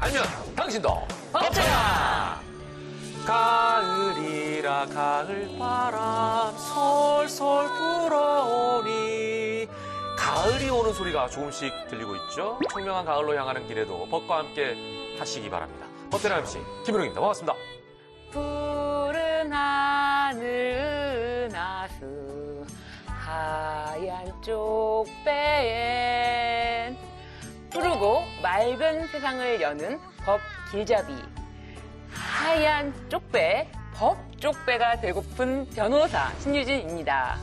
알면 당신도 법대나. 가을이라 가을바람 솔솔 불어오니. 가을이 오는 소리가 조금씩 들리고 있죠. 청명한 가을로 향하는 길에도 법과 함께 하시기 바랍니다. 법대나 MC 김은웅입니다. 반갑습니다. 푸른 하늘 은하수 하얀 쪽배엔 푸르고 맑은 세상을 여는 법 길잡이 하얀 쪽배 법 쪽배가 되고픈 변호사 신유진입니다.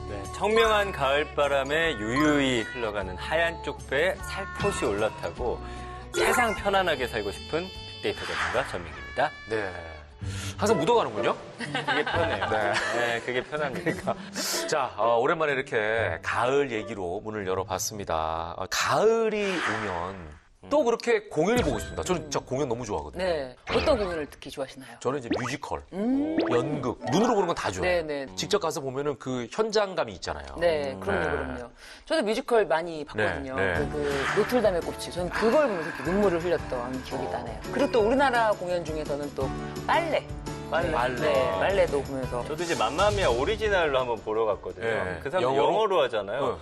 네, 청명한 가을바람에 유유히 흘러가는 하얀 쪽배에 살포시 올라타고 세상 편안하게 살고 싶은 빅데이터 전문가 전민기입니다. 네. 항상 묻어가는군요. 그게 편해요. 네, 그게 편합니다. 자, 오랜만에 이렇게 가을 얘기로 문을 열어봤습니다. 가을이 오면 또 그렇게 공연이 보고 싶습니다. 저는 진짜 공연 너무 좋아하거든요. 네, 어떤 공연을 특히 좋아하시나요? 저는 이제 뮤지컬, 연극, 눈으로 보는 건 다 좋아요. 네. 직접 가서 보면은 그 현장감이 있잖아요. 네, 그럼요. 저도 뮤지컬 많이 봤거든요. 네. 그 노틀담의 꽃이. 저는 그걸 보면서 이렇게 눈물을 흘렸던 기억이 나네요. 그리고 또 우리나라 공연 중에서는 또 빨래. 빨래도 보면서. 저도 이제 맘마미아 오리지널로 한번 보러 갔거든요. 네. 그 사람 영어로 하잖아요.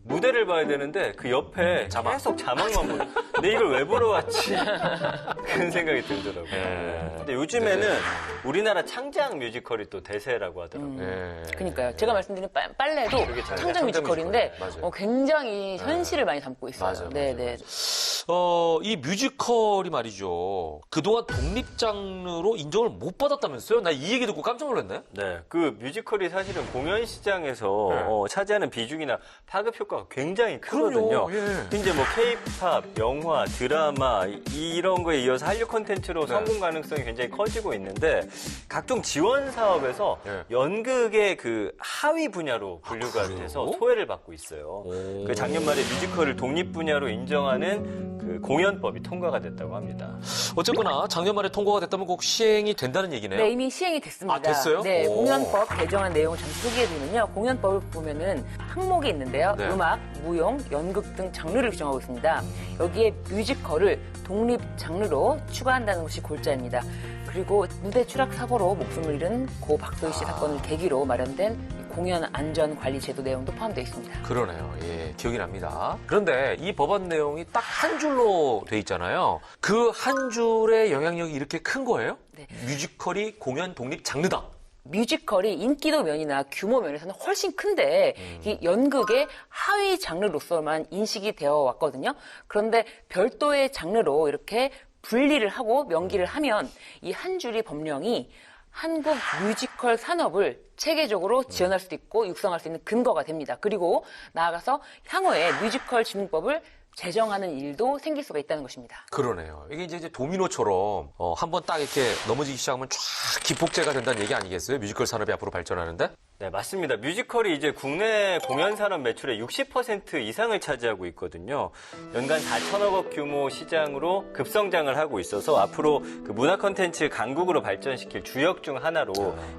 무대를 봐야 되는데 그 옆에 계속 자막만 보여. 근데 이걸 왜 보러 왔지? 그런 생각이 들더라고요. 근데 요즘에는 우리나라 창작 뮤지컬이 또 대세라고 하더라고요. 그러니까요. 제가 말씀드린 빨래도 창작 창작 뮤지컬인데 뮤지컬. 굉장히 현실을 많이 담고 있어요. 맞아요. 네. 이 뮤지컬이 말이죠. 그동안 독립 장르로 인정을 못 받았다면서요? 나 이 얘기 듣고 깜짝 놀랐네. 네, 그 뮤지컬이 사실은 공연 시장에서 차지하는 비중이나 파급 효과가 굉장히 크거든요. 그럼요. 예. 이제 뭐 K-팝, 영화, 드라마 이런 거에 이어서 한류 콘텐츠로 성공 가능성이 굉장히 커지고 있는데 각종 지원 사업에서 연극의 그 하위 분야로 분류가 돼서 소외를 받고 있어요. 그 작년 말에 뮤지컬을 독립 분야로 인정하는 그 공연법이 통과가 됐다고 합니다. 어쨌거나 작년 말에 통과가 됐다면 꼭 시행이 된다는 얘기네요. 네, 이미 시행이 됐습니다. 아, 됐어요? 네, 오. 공연법 개정안 내용을 잠시 소개해드리면요. 공연법을 보면은 항목이 있는데요. 네. 음악, 무용, 연극 등 장르를 규정하고 있습니다. 여기에 뮤지컬을 독립 장르로 추가한다는 것이 골자입니다. 그리고 무대 추락 사고로 목숨을 잃은 고 박도희 씨 사건을 계기로 마련된 공연 안전 관리 제도 내용도 포함되어 있습니다. 그러네요. 예, 기억이 납니다. 그런데 이 법안 내용이 딱 한 줄로 돼 있잖아요. 그 한 줄의 영향력이 이렇게 큰 거예요? 네. 뮤지컬이 공연 독립 장르다. 뮤지컬이 인기도 면이나 규모 면에서는 훨씬 큰데 이 연극의 하위 장르로서만 인식이 되어 왔거든요. 그런데 별도의 장르로 이렇게 분리를 하고 명기를 하면 이 한 줄이 법령이 한국 뮤지컬 산업을 체계적으로 지원할 수도 있고 육성할 수 있는 근거가 됩니다. 그리고 나아가서 향후에 뮤지컬 진흥법을 제정하는 일도 생길 수가 있다는 것입니다. 그러네요. 이게 이제 도미노처럼 한번 딱 이렇게 넘어지기 시작하면 쫙 기폭제가 된다는 얘기 아니겠어요? 뮤지컬 산업이 앞으로 발전하는데? 네, 맞습니다. 뮤지컬이 이제 국내 공연 산업 매출의 60% 이상을 차지하고 있거든요. 연간 4천억 원 규모 시장으로 급성장을 하고 있어서 앞으로 그 문화 콘텐츠 강국으로 발전시킬 주역 중 하나로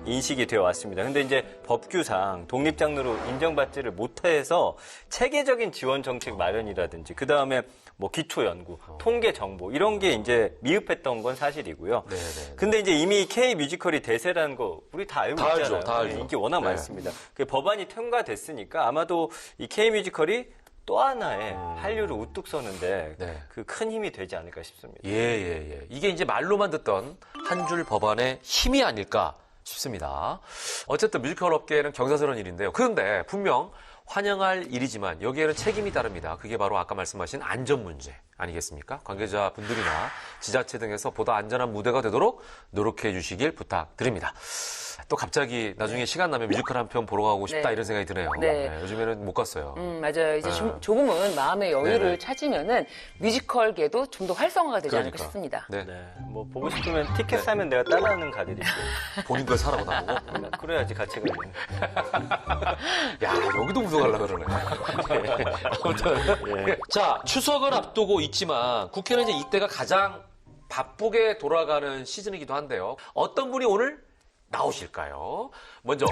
인식이 되어 왔습니다. 근데 이제 법규상 독립 장르로 인정받지를 못해서 체계적인 지원 정책 마련이라든지 그 다음에 뭐 기초 연구, 통계 정보 이런 게 이제 미흡했던 건 사실이고요. 네네. 근데 이제 이미 K 뮤지컬이 대세라는 거 우리 다 알고 다 있잖아요. 알죠, 다 알죠. 인기 워낙 많습니다. 그 법안이 통과됐으니까 아마도 이 K 뮤지컬이 또 하나의 한류를 우뚝 서는데 네. 그 큰 힘이 되지 않을까 싶습니다. 예. 이게 이제 말로만 듣던 한 줄 법안의 힘이 아닐까 싶습니다. 어쨌든 뮤지컬 업계는 경사스러운 일인데요. 그런데 분명 환영할 일이지만 여기에는 책임이 따릅니다. 그게 바로 아까 말씀하신 안전 문제 아니겠습니까? 관계자분들이나 지자체 등에서 보다 안전한 무대가 되도록 노력해 주시길 부탁드립니다. 또 갑자기 나중에 시간 나면 뮤지컬 한 편 보러 가고 싶다 네. 이런 생각이 드네요. 네. 요즘에는 못 갔어요. 맞아요. 이제 조금은 마음의 여유를 네네. 찾으면은 뮤지컬계도 좀 더 활성화가 되지 않을까 그러니까. 싶습니다. 네. 네, 뭐 보고 싶으면 티켓 사면 내가 따라하는 가드릴게요. 본인 걸 사라고 나오고. 그래야지 같이 가는. 야, 여기도 무서워하려고 그러네. 아무튼. 자, 추석을 앞두고 있지만 국회는 이제 이때가 가장 바쁘게 돌아가는 시즌이기도 한데요. 어떤 분이 오늘 나오실까요? 먼저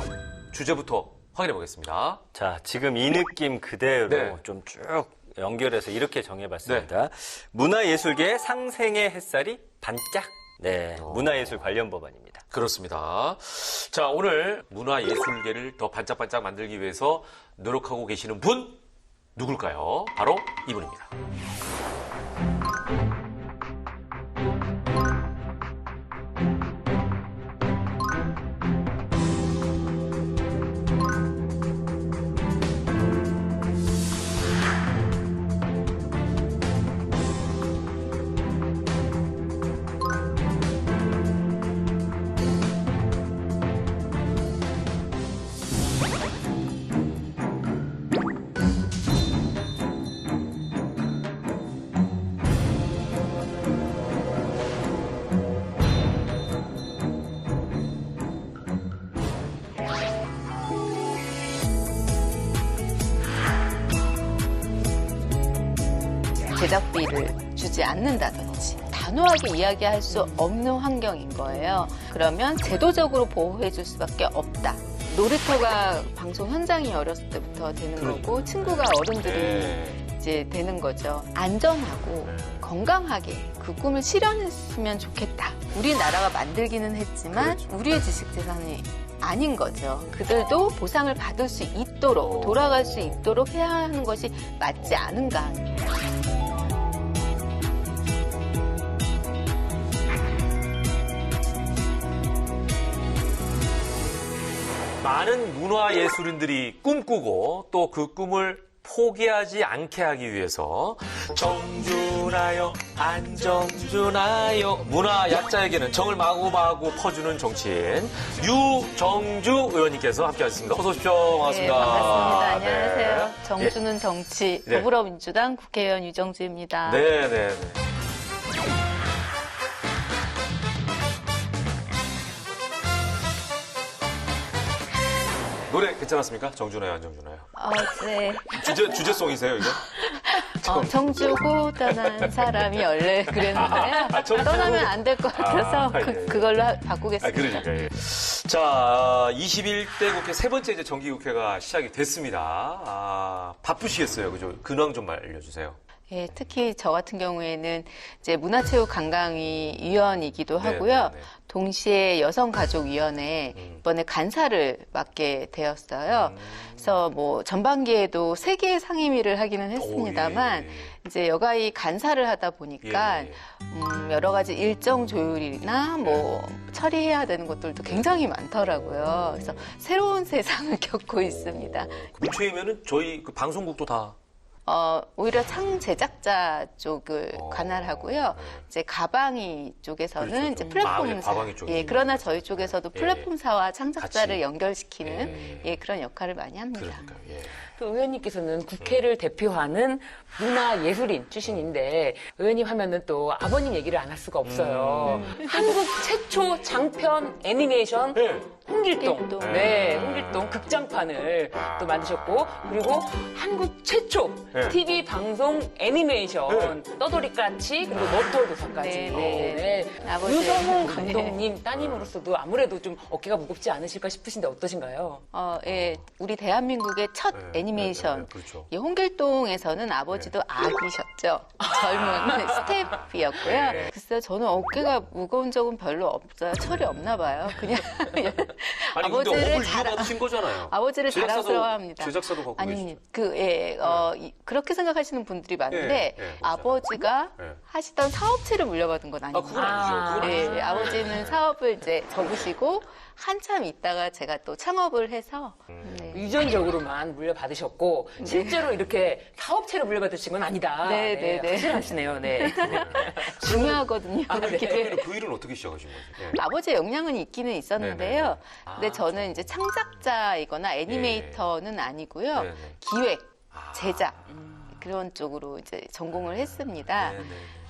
주제부터 확인해 보겠습니다. 자, 지금 이 느낌 그대로 네. 좀 쭉 연결해서 이렇게 정해봤습니다. 문화예술계의 상생의 햇살이 반짝. 네, 문화예술 관련 법안입니다. 그렇습니다. 자, 오늘 문화예술계를 더 반짝반짝 만들기 위해서 노력하고 계시는 분 누굴까요? 바로 이분입니다. 제작비를 주지 않는다든지 단호하게 이야기할 수 없는 환경인 거예요. 그러면 제도적으로 보호해 줄 수밖에 없다. 놀이터가 방송 현장이 어렸을 때부터 되는 거고 친구가 어른들이 이제 되는 거죠. 안전하고 건강하게 그 꿈을 실현했으면 좋겠다. 우리나라가 만들기는 했지만 우리의 지식재산이 아닌 거죠. 그들도 보상을 받을 수 있도록 돌아갈 수 있도록 해야 하는 것이 맞지 않은가. 많은 문화예술인들이 꿈꾸고 또 그 꿈을 포기하지 않게 하기 위해서 정준하여 안정준하여 문화 약자에게는 정을 마구마구 퍼주는 정치인 유정주 의원님께서 함께하셨습니다. 어서 오십시오. 반갑습니다. 네, 반갑습니다. 네. 안녕하세요. 정주는 정치 네. 더불어민주당 국회의원 유정주입니다. 네네네. 노래 괜찮았습니까? 정준하여 안정준하여. 네. 주제송이세요 이거? 정주고 떠난 사람이 원래 그랬는데요. 정주고. 떠나면 안 될 것 같아서 예. 그걸로 바꾸겠습니다. 그러니까. 예. 자, 21대 국회 세 번째 이제 정기국회가 시작이 됐습니다. 바쁘시겠어요, 그죠? 근황 좀 알려주세요. 예, 특히 저 같은 경우에는 이제 문화체육관광위 위원이기도 하고요. 네, 네, 네. 동시에 여성가족위원회 이번에 간사를 맡게 되었어요. 그래서 뭐 전반기에도 3개의 상임위를 하기는 했습니다만 예. 이제 여가위 간사를 하다 보니까 예. 여러 가지 일정 조율이나 뭐 처리해야 되는 것들도 굉장히 많더라고요. 그래서 새로운 세상을 겪고 있습니다. 문체위면은 저희 그 방송국도 다. 오히려 창 제작자 쪽을 관할하고요. 이제 가방이 쪽에서는 그렇죠. 이제 플랫폼사. 가방이 쪽이 예, 그러나 저희 쪽에서도 예. 플랫폼사와 창작자를 같이. 연결시키는 예, 그런 역할을 많이 합니다. 그러니까요. 예. 또 의원님께서는 국회를 대표하는 문화예술인 출신인데 의원님 하면은 또 아버님 얘기를 안 할 수가 없어요. 한국 최초 장편 애니메이션 네. 홍길동. 홍길동. 네, 홍길동 극장판을 또 만드셨고 그리고 한국 최초 네. TV 방송 애니메이션 떠돌이까치 그리고 머털도사까지. 네, 네. 아버지. 유성훈 네. 감독님 따님으로서도 아무래도 좀 어깨가 무겁지 않으실까 싶으신데 어떠신가요? 예, 우리 대한민국의 첫 네, 애니메이션. 네, 그렇죠. 이 홍길동에서는 아버지도 아기셨죠. 젊은 스텝이었고요. 글쎄요, 저는 어깨가 무거운 적은 별로 없어요. 철이 없나 봐요. 그냥 아니 근데 업을 이어받으신 거잖아요. 아버지를 자랑스러워합니다. 제작사도 갖고 아니, 계시죠. 그렇게 생각하시는 분들이 많은데 예, 예, 아버지가 예. 하시던 사업체를 물려받은 건 아닙니다. 그건 아니죠. 그건 아니죠. 네, 아버지는 사업을 이제 접으시고 한참 있다가 제가 또 창업을 해서 네. 유전적으로만 물려받으셨고 실제로 이렇게 사업체를 물려받으신 건 아니다. 네, 네, 네. 확실하시네요. 네. 중요하거든요. 네. 이게. 그 일은 어떻게 시작하신 거죠? 예. 아버지의 역량은 있기는 있었는데요. 네네네. 근데 저는 이제 창작자이거나 애니메이터는 아니고요. 네네. 기획, 제작 그런 쪽으로 이제 전공을 했습니다. 네네.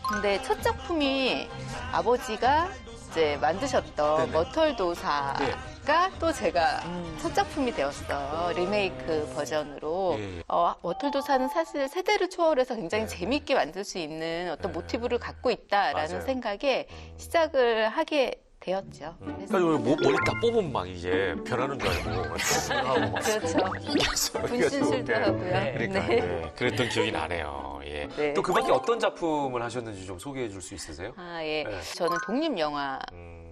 근데 첫 작품이 아버지가 이제 만드셨던 네네. 머털도사가 또 제가 첫 작품이 되었어요. 리메이크 버전으로. 예, 예. 머털도사는 사실 세대를 초월해서 굉장히 재밌게 만들 수 있는 어떤 모티브를 갖고 있다라는 맞아요. 생각에 시작을 하게 되었죠. 그러니까 머리 다 뽑으면 막 이제 변하는 줄 알고 하고 막 그렇죠. 분신술도 하고요. 그러니까 네. 네, 그랬던 기억이 나네요. 예. 네. 또 그 밖에 어떤 작품을 하셨는지 좀 소개해 줄 수 있으세요? 아, 예. 네. 저는 독립영화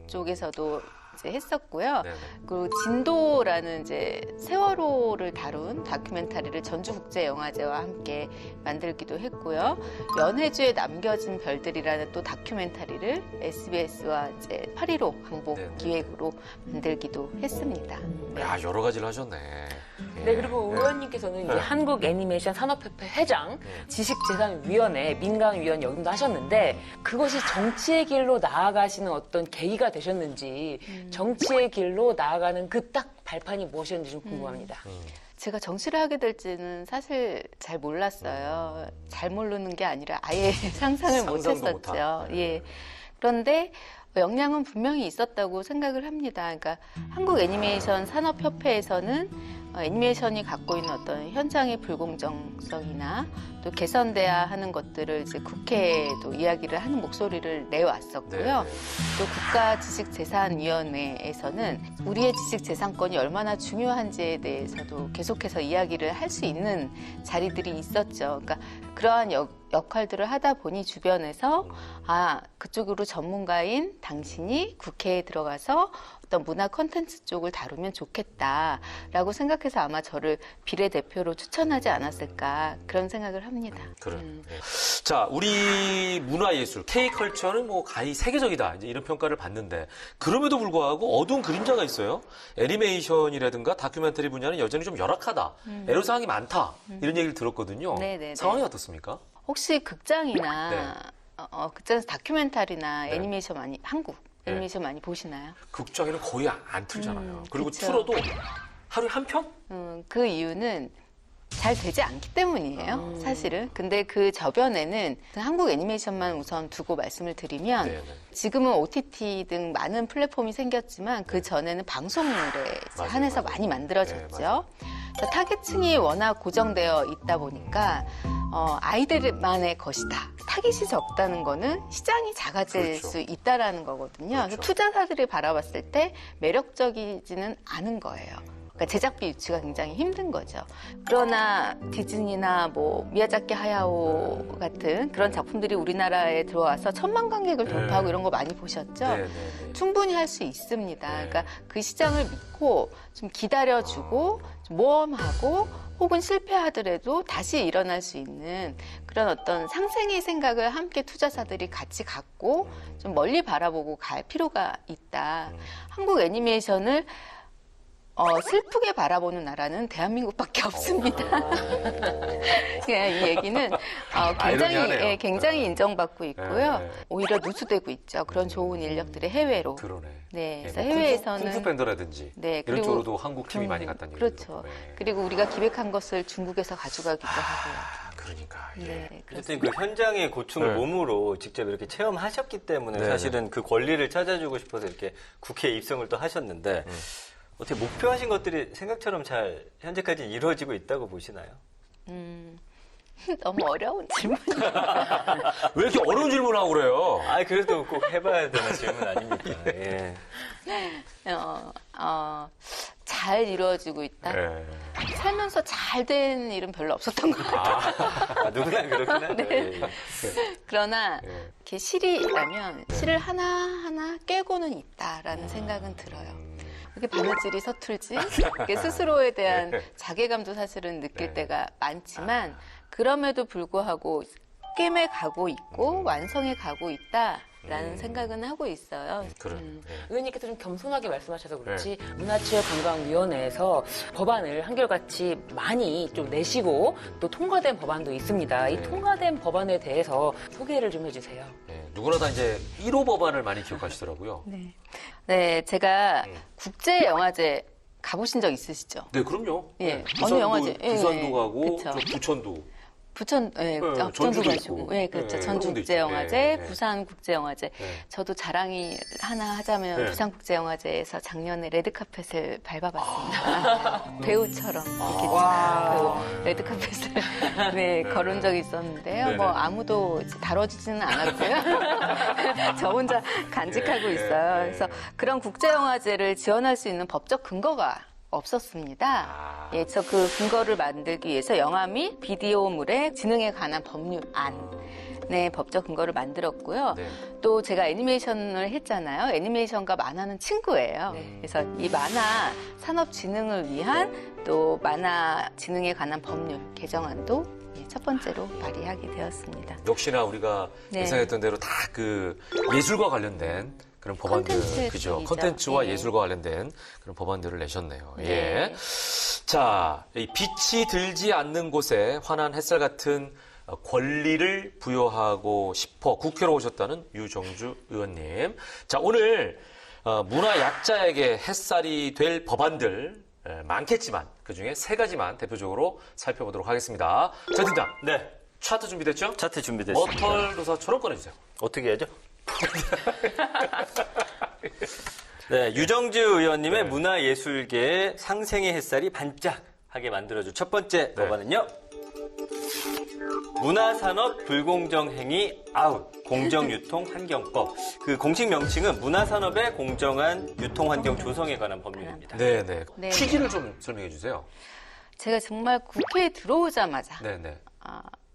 쪽에서도 이제 했었고요. 네네. 그리고 진도라는 이제 세월호를 다룬 다큐멘터리를 전주국제영화제와 함께 만들기도 했고요. 연해주에 남겨진 별들이라는 또 다큐멘터리를 SBS와 이제 8.15 광복 네네. 기획으로 만들기도 했습니다. 야, 여러 가지를 하셨네. 예. 네, 그리고 의원님께서는 이제 네. 한국 애니메이션 산업협회 회장, 지식재산위원회 민간위원 역임도 하셨는데 그것이 정치의 길로 나아가시는 어떤 계기가 되셨는지 정치의 길로 나아가는 그 딱 발판이 무엇이었는지 좀 궁금합니다. 제가 정치를 하게 될지는 사실 잘 몰랐어요. 잘 모르는 게 아니라 아예 상상을 못 상상도 했었죠. 못한. 예. 그런데 역량은 분명히 있었다고 생각을 합니다. 그러니까 한국 애니메이션 산업협회에서는 애니메이션이 갖고 있는 어떤 현장의 불공정성이나 또 개선돼야 하는 것들을 이제 국회에도 이야기를 하는 목소리를 내왔었고요. 네. 또 국가지식재산위원회에서는 우리의 지식재산권이 얼마나 중요한지에 대해서도 계속해서 이야기를 할 수 있는 자리들이 있었죠. 그러니까 그러한 역할들을 하다 보니 주변에서 그쪽으로 전문가인 당신이 국회에 들어가서 어떤 문화 콘텐츠 쪽을 다루면 좋겠다라고 생각해서 아마 저를 비례대표로 추천하지 않았을까 그런 생각을 합니다. 그래. 예. 자, 우리 문화예술, K컬처는 뭐 가히 세계적이다. 이제 이런 평가를 받는데 그럼에도 불구하고 어두운 그림자가 있어요. 애니메이션이라든가 다큐멘터리 분야는 여전히 좀 열악하다. 애로사항이 많다. 이런 얘기를 들었거든요. 네네네. 상황이 어떻습니까? 혹시 극장이나 극장에서 다큐멘터리나 네. 애니메이션 많이 한국 애니메이션 많이 보시나요? 극장에는 거의 안 틀잖아요. 그리고 그쵸. 틀어도 하루에 한 편? 그 이유는 잘 되지 않기 때문이에요, 사실은. 근데 그 저변에는 한국 애니메이션만 우선 두고 말씀을 드리면 네네. 지금은 OTT 등 많은 플랫폼이 생겼지만 그 전에는 방송물에 맞아요, 한해서 맞아요. 많이 만들어졌죠. 네, 맞아요. 그래서 타겟층이 워낙 고정되어 있다 보니까 아이들만의 것이다. 타깃이 적다는 거는 시장이 작아질 그렇죠. 수 있다라는 거거든요. 그렇죠. 그래서 투자사들이 바라봤을 때 매력적이지는 않은 거예요. 그러니까 제작비 유치가 굉장히 힘든 거죠. 그러나 디즈니나 뭐 미야자키 하야오 같은 그런 작품들이 우리나라에 들어와서 1,000만 관객을 돌파하고 이런 거 많이 보셨죠? 네네네. 충분히 할 수 있습니다. 그러니까 그 시장을 믿고 좀 기다려주고 좀 모험하고 혹은 실패하더라도 다시 일어날 수 있는 그런 어떤 상생의 생각을 함께 투자사들이 같이 갖고 좀 멀리 바라보고 갈 필요가 있다. 한국 애니메이션을 슬프게 바라보는 나라는 대한민국밖에 없습니다. 이 얘기는 아이러니하네요. 굉장히 인정받고 있고요. 네. 오히려 누수되고 있죠. 그런 좋은 인력들이 해외로. 그러네. 네, 예, 그래서 뭐 해외에서는 쿵푸 밴더라든지 네, 이런 그리고 쪽으로도 한국 팀이 많이 갔다는 얘기죠. 그렇죠. 그리고 우리가 기획한 것을 중국에서 가져가기도 하고요. 그러니까 예. 네, 어쨌든 그렇습니다. 그 현장의 고충을 네. 몸으로 직접 이렇게 체험하셨기 때문에 네. 사실은 그 권리를 찾아주고 싶어서 이렇게 국회에 입성을 또 하셨는데 어떻게 목표하신 것들이 생각처럼 잘 현재까지 이루어지고 있다고 보시나요? 너무 어려운 질문이에요. 왜 이렇게 어려운 질문을 하고 그래요? 그래도 꼭 해봐야 되는 질문 아닙니까? 예. 잘 이루어지고 있다. 예. 살면서 잘 된 일은 별로 없었던 것 같아요. 누구나 그렇긴 하죠. 네. 예, 예. 그러나 예. 이렇게 실이라면 실을 하나하나 깨고는 있다라는 생각은 들어요. 이렇게 바느질이 서툴지 이렇게 스스로에 대한 자괴감도 사실은 느낄 때가 많지만 그럼에도 불구하고 깨매 가고 있고 완성해 가고 있다라는 생각은 하고 있어요. 그래. 의원님께서 좀 겸손하게 말씀하셔서 그렇지 문화체육관광위원회에서 법안을 한결같이 많이 좀 내시고 또 통과된 법안도 있습니다. 이 통과된 법안에 대해서 소개를 좀 해주세요. 예, 누구나 다 이제 1호 법안을 많이 기억하시더라고요. 네, 제가 국제영화제 가보신 적 있으시죠? 네, 그럼요. 예. 네. 어느 영화제? 예, 부산도 예. 가고 그쵸. 저 부천도. 부천, 부천도 전주도 가시고, 있고. 네, 그렇죠. 네, 전주국제영화제, 네, 네. 부산국제영화제. 네. 저도 자랑이 하나 하자면 네. 부산국제영화제에서 작년에 레드카펫을 밟아봤습니다. 배우처럼 이렇게 와. 그 레드카펫을 네, 걸은 적이 있었는데요. 네, 뭐 네. 아무도 다뤄주지는 않았고요. 저 혼자 간직하고 네, 있어요. 네. 그래서 그런 국제영화제를 지원할 수 있는 법적 근거가 없었습니다. 아. 예, 저 그 근거를 만들기 위해서 영화 및 비디오물의 지능에 관한 법률안의 법적 근거를 만들었고요. 네. 또 제가 애니메이션을 했잖아요. 애니메이션과 만화는 친구예요. 그래서 이 만화 산업 진흥을 위한 또 만화 진흥에 관한 법률 개정안도 첫 번째로 발의하게 되었습니다. 역시나 우리가 네. 예상했던 대로 다 그 예술과 관련된 그런 법안들, 콘텐츠들이죠. 그죠? 컨텐츠와 네. 예술과 관련된 그런 법안들을 내셨네요. 네. 예. 자, 이 빛이 들지 않는 곳에 환한 햇살 같은 권리를 부여하고 싶어 국회로 오셨다는 유정주 의원님. 자, 오늘 문화 약자에게 햇살이 될 법안들 많겠지만 그중에 3가지만 대표적으로 살펴보도록 하겠습니다. 자, 팀장. 네. 차트 준비됐죠? 차트 준비됐습니다. 머털도사처럼 꺼내주세요. 어떻게 하죠? 네, 유정주 의원님의 네. 문화예술계의 상생의 햇살이 반짝하게 만들어줄 첫 번째 법안은요. 문화산업 불공정행위 아웃 공정유통환경법. 그 공식 명칭은 문화산업의 공정한 유통환경 조성에 관한 법률입니다. 네네. 네. 취지를 좀 설명해 주세요. 제가 정말 국회에 들어오자마자 네네.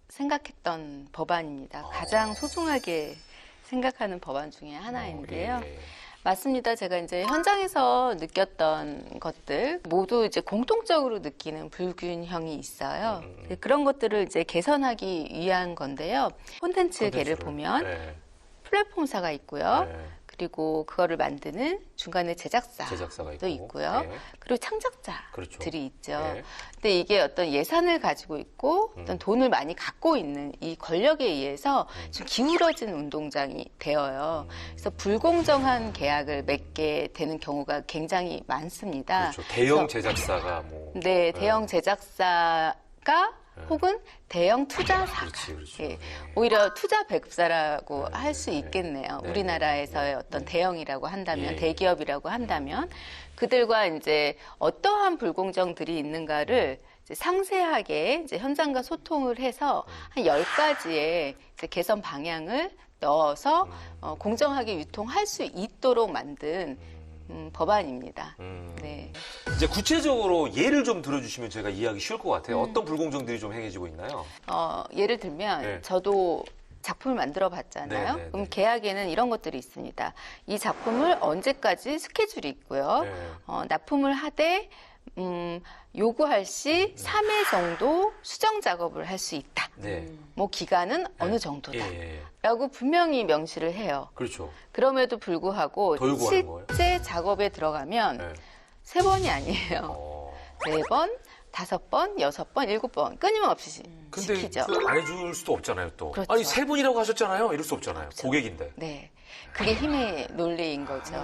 생각했던 법안입니다. 가장 소중하게 생각하는 법안 중에 하나인데요. 예. 맞습니다. 제가 이제 현장에서 느꼈던 것들 모두 이제 공통적으로 느끼는 불균형이 있어요. 그런 것들을 이제 개선하기 위한 건데요. 콘텐츠계를 보면 네. 플랫폼사가 있고요. 네. 그리고 그거를 만드는 중간에 제작사도 제작사가 있고요. 네. 그리고 창작자들이 그렇죠. 있죠. 네. 근데 이게 어떤 예산을 가지고 있고 어떤 돈을 많이 갖고 있는 이 권력에 의해서 좀 기울어진 운동장이 되어요. 그래서 불공정한 계약을 맺게 되는 경우가 굉장히 많습니다. 그렇죠. 대형 그래서 제작사가 뭐. 네, 대형 제작사가 혹은 대형 투자사가 그렇지. 예, 오히려 투자 배급사라고 네, 할 수 네. 있겠네요. 네, 우리나라에서의 네, 어떤 네. 대형이라고 한다면 예. 대기업이라고 한다면 그들과 이제 어떠한 불공정들이 있는가를 이제 상세하게 이제 현장과 소통을 해서 한 10가지의 이제 개선 방향을 넣어서 공정하게 유통할 수 있도록 만든 법안입니다. 네. 이제 구체적으로 예를 좀 들어주시면 제가 이해하기 쉬울 것 같아요. 어떤 불공정들이 좀 행해지고 있나요? 예를 들면 네. 저도 작품을 만들어 봤잖아요. 네, 네, 그럼 네. 계약에는 이런 것들이 있습니다. 이 작품을 언제까지 스케줄이 있고요. 네. 납품을 하되 요구할 시 3회 정도 수정 작업을 할 수 있다. 네. 뭐 기간은 네. 어느 정도다. 예. 라고 분명히 명시를 해요. 그렇죠. 그럼에도 불구하고 더 요구하는 거예요? 실제 작업에 들어가면 네. 3번이 아니에요. 어. 4번, 5번, 6번, 7번 끊임없이 근데 시키죠. 안 해줄 수도 없잖아요, 또. 그렇죠. 아니, 3분이라고 하셨잖아요. 이럴 수 없잖아요. 고객인데. 네. 그게 힘의 논리인 거죠.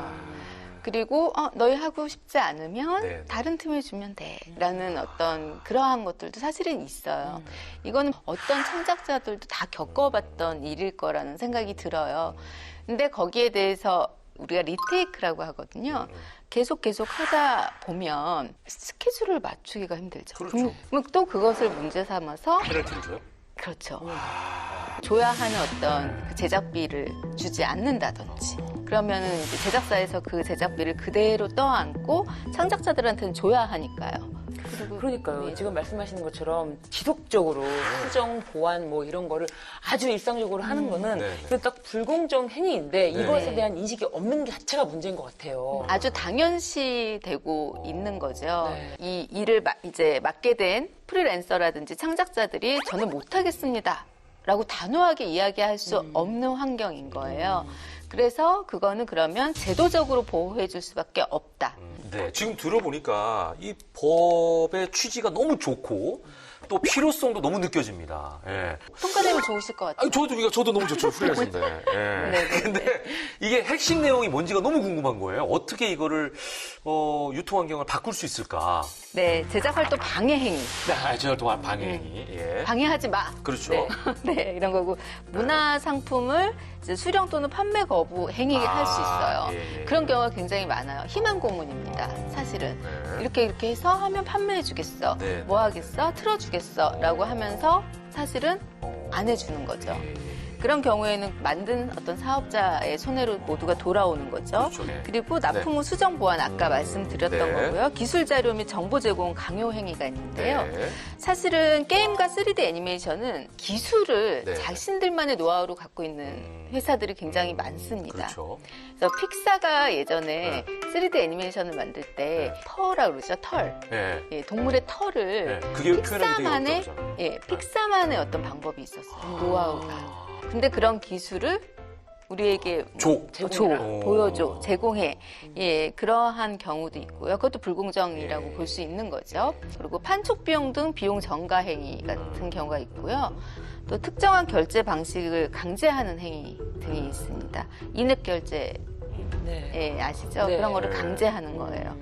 그리고 너희 하고 싶지 않으면 네. 다른 팀에 주면 돼 라는 어떤 그러한 것들도 사실은 있어요. 이거는 어떤 창작자들도 다 겪어봤던 일일 거라는 생각이 들어요. 근데 거기에 대해서 우리가 리테이크라고 하거든요. 계속 하다 보면 스케줄을 맞추기가 힘들죠. 그렇죠. 그럼 또 그것을 문제 삼아서 페널티를 줘요? 그렇죠. 줘야 하는 어떤 그 제작비를 주지 않는다든지. 그러면은 이제 제작사에서 그 제작비를 그대로 떠안고 창작자들한테는 줘야 하니까요. 그러니까요. 네. 지금 말씀하시는 것처럼 지속적으로 수정, 보완 뭐 이런 거를 아주 일상적으로 하는 거는 네, 네. 그건 딱 불공정 행위인데 네. 이것에 대한 인식이 없는 게 자체가 문제인 것 같아요. 아주 당연시되고 있는 거죠. 네. 이 일을 이제 맡게 된 프리랜서라든지 창작자들이 저는 못하겠습니다. 라고 단호하게 이야기할 수 없는 환경인 거예요. 그래서 그거는 그러면 제도적으로 보호해 줄 수밖에 없다. 네, 지금 들어보니까 이 법의 취지가 너무 좋고 또 필요성도 너무 느껴집니다. 예. 통과되면 좋으실 것 같아요. 아니, 저도 너무 좋죠. 프리랜서인데. 예. 네. 근데 이게 핵심 내용이 뭔지가 너무 궁금한 거예요. 어떻게 이거를, 유통 환경을 바꿀 수 있을까? 네, 제작 활동 방해 행위. 네, 제가 동안 방해행위. 예. 방해하지 마. 그렇죠. 네, 이런 거고 문화 상품을 이제 수령 또는 판매 거부 행위를 할 수 있어요. 예. 그런 경우가 굉장히 많아요. 희망 고문입니다. 사실은 네. 이렇게 해서 하면 판매해 주겠어. 네, 뭐 하겠어? 틀어 주겠어라고 하면서 사실은 안 해주는 거죠. 그런 경우에는 만든 어떤 사업자의 손해로 모두가 돌아오는 거죠. 그렇죠. 네. 그리고 납품 후 수정 보완 아까 말씀드렸던 네. 거고요. 기술 자료 및 정보 제공 강요 행위가 있는데요. 네. 사실은 게임과 3D 애니메이션은 기술을 네. 자신들만의 노하우로 갖고 있는 회사들이 굉장히 많습니다. 그렇죠. 그래서 픽사가 예전에 3D 애니메이션을 만들 때 털이라고 그러죠. 털. 네. 예, 동물의 털을 네. 그게 표현하기 되게 어렵죠. 픽사만의 어떤 방법이 있었어요. 노하우가. 근데 그런 기술을 우리에게 보여줘, 제공해. 예, 그러한 경우도 있고요. 그것도 불공정이라고 볼 수 있는 거죠. 그리고 판촉 비용 등 비용 전가 행위 같은 경우가 있고요. 또 특정한 결제 방식을 강제하는 행위 등이 있습니다. 인앱 결제 네. 예, 아시죠? 네. 그런 거를 강제하는 거예요.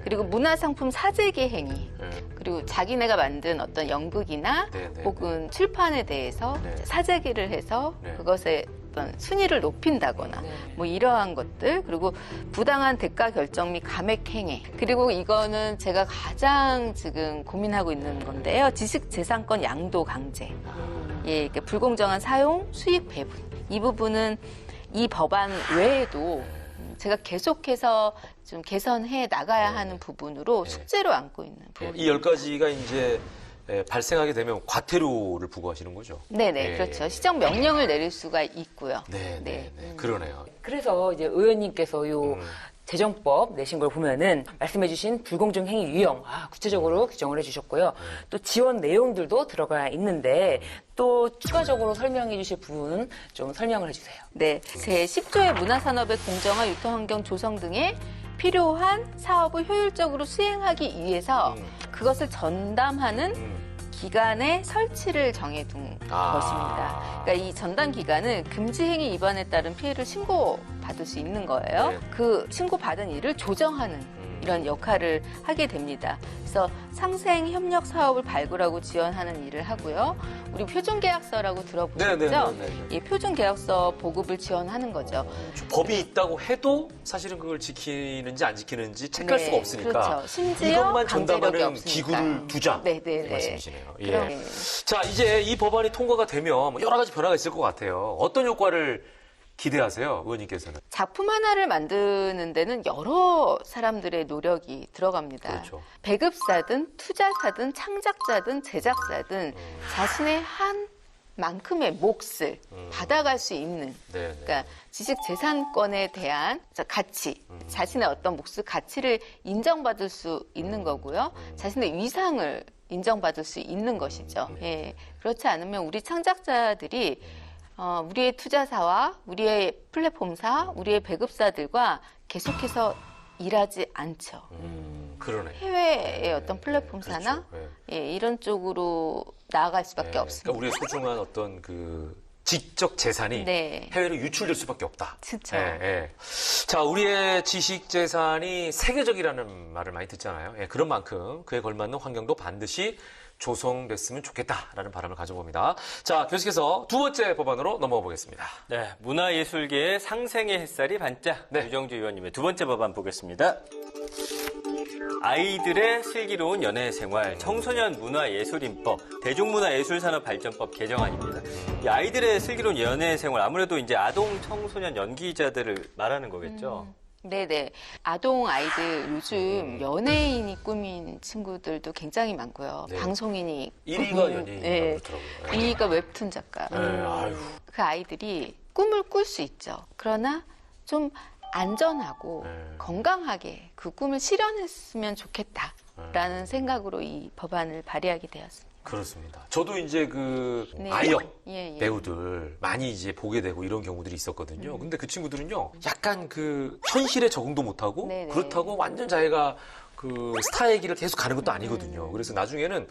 그리고 문화상품 사재기 행위. 그리고 자기네가 만든 어떤 연극이나 혹은 출판에 대해서 사재기를 해서 그것에 어떤 순위를 높인다거나 뭐 이러한 것들. 그리고 부당한 대가 결정 및 감액 행위. 그리고 이거는 제가 가장 지금 고민하고 있는 건데요. 지식재산권 양도 강제. 예, 이렇게 불공정한 사용, 수익 배분. 이 부분은 이 법안 외에도 제가 계속해서 좀 개선해 나가야 하는 부분으로 숙제로 안고 있는 부분. 이 10가지가 이제 발생하게 되면 과태료를 부과하시는 거죠? 네네, 그렇죠. 시정 명령을 내릴 수가 있고요. 네. 그러네요. 그래서 이제 의원님께서 요 재정법 내신 걸 보면은 말씀해주신 불공정 행위 유형 구체적으로 규정을 해주셨고요. 또 지원 내용들도 들어가 있는데 또 추가적으로 설명해 주실 부분 좀 설명을 해주세요. 네, 제10조의 문화산업의 공정한 유통환경 조성 등에 필요한 사업을 효율적으로 수행하기 위해서 그것을 전담하는 기간의 설치를 정해둔 것입니다. 그러니까 이 전담 기간은 금지 행위 위반에 따른 피해를 신고받을 수 있는 거예요. 네. 그 신고받은 일을 조정하는 이런 역할을 하게 됩니다. 그래서 상생 협력 사업을 발굴하고 지원하는 일을 하고요. 우리 표준계약서라고 들어보셨죠? 이 표준계약서 보급을 지원하는 거죠. 법이 있다고 해도 사실은 그걸 지키는지 안 지키는지 체크할 수가 없으니까 그렇죠. 심지어 이것만 강제력이 전담하는 없으니까. 기구를 두자 이 네. 말씀이시네요. 예. 그럼, 자, 이제 이 법안이 통과가 되면 뭐 여러 가지 변화가 있을 것 같아요. 어떤 효과를 기대하세요, 의원님께서는? 작품 하나를 만드는 데는 여러 사람들의 노력이 들어갑니다. 그렇죠. 배급사든 투자사든 창작자든 제작자든 자신의 한 만큼의 몫을 받아갈 수 있는 그러니까 지식재산권에 대한 가치, 자신의 어떤 몫을 가치를 인정받을 수 있는 거고요. 자신의 위상을 인정받을 수 있는 것이죠. 예, 그렇지 않으면 우리 창작자들이 우리의 투자사와 우리의 플랫폼사, 우리의 배급사들과 계속해서 일하지 않죠. 그러네. 해외의 어떤 플랫폼사나 그렇죠. 예, 이런 쪽으로 나아갈 수밖에 없습니다. 그러니까 우리의 소중한 어떤 그 지적 재산이 해외로 유출될 수밖에 없다. 그렇죠. 자, 우리의 지식 재산이 세계적이라는 말을 많이 듣잖아요. 그런 만큼 그에 걸맞는 환경도 반드시 조성됐으면 좋겠다라는 바람을 가져봅니다. 자, 계속해서 두 번째 법안으로 넘어가 보겠습니다. 네, 문화예술계의 상생의 햇살이 반짝. 유정주 의원님의 두 번째 법안 보겠습니다. 아이들의 슬기로운 연애 생활, 청소년 문화예술인법, 대중문화예술산업발전법 개정안입니다. 이 아이들의 슬기로운 연애 생활, 아무래도 이제 아동 청소년 연기자들을 말하는 거겠죠. 네네. 아동 아이들 요즘 연예인이 꾸민 친구들도 굉장히 많고요. 방송인이 1위가 연예인이라고 그러더라고요. 2위가 웹툰 작가. 그 아이들이 꿈을 꿀 수 있죠. 그러나 좀 안전하고 건강하게 그 꿈을 실현했으면 좋겠다라는 생각으로 이 법안을 발의하게 되었습니다. 그렇습니다. 저도 이제 그 아역 배우들 많이 이제 보게 되고 이런 경우들이 있었거든요. 근데 그 친구들은요, 약간 그 현실에 적응도 못하고 그렇다고 완전 자기가 그 스타의 길을 계속 가는 것도 아니거든요. 그래서 나중에는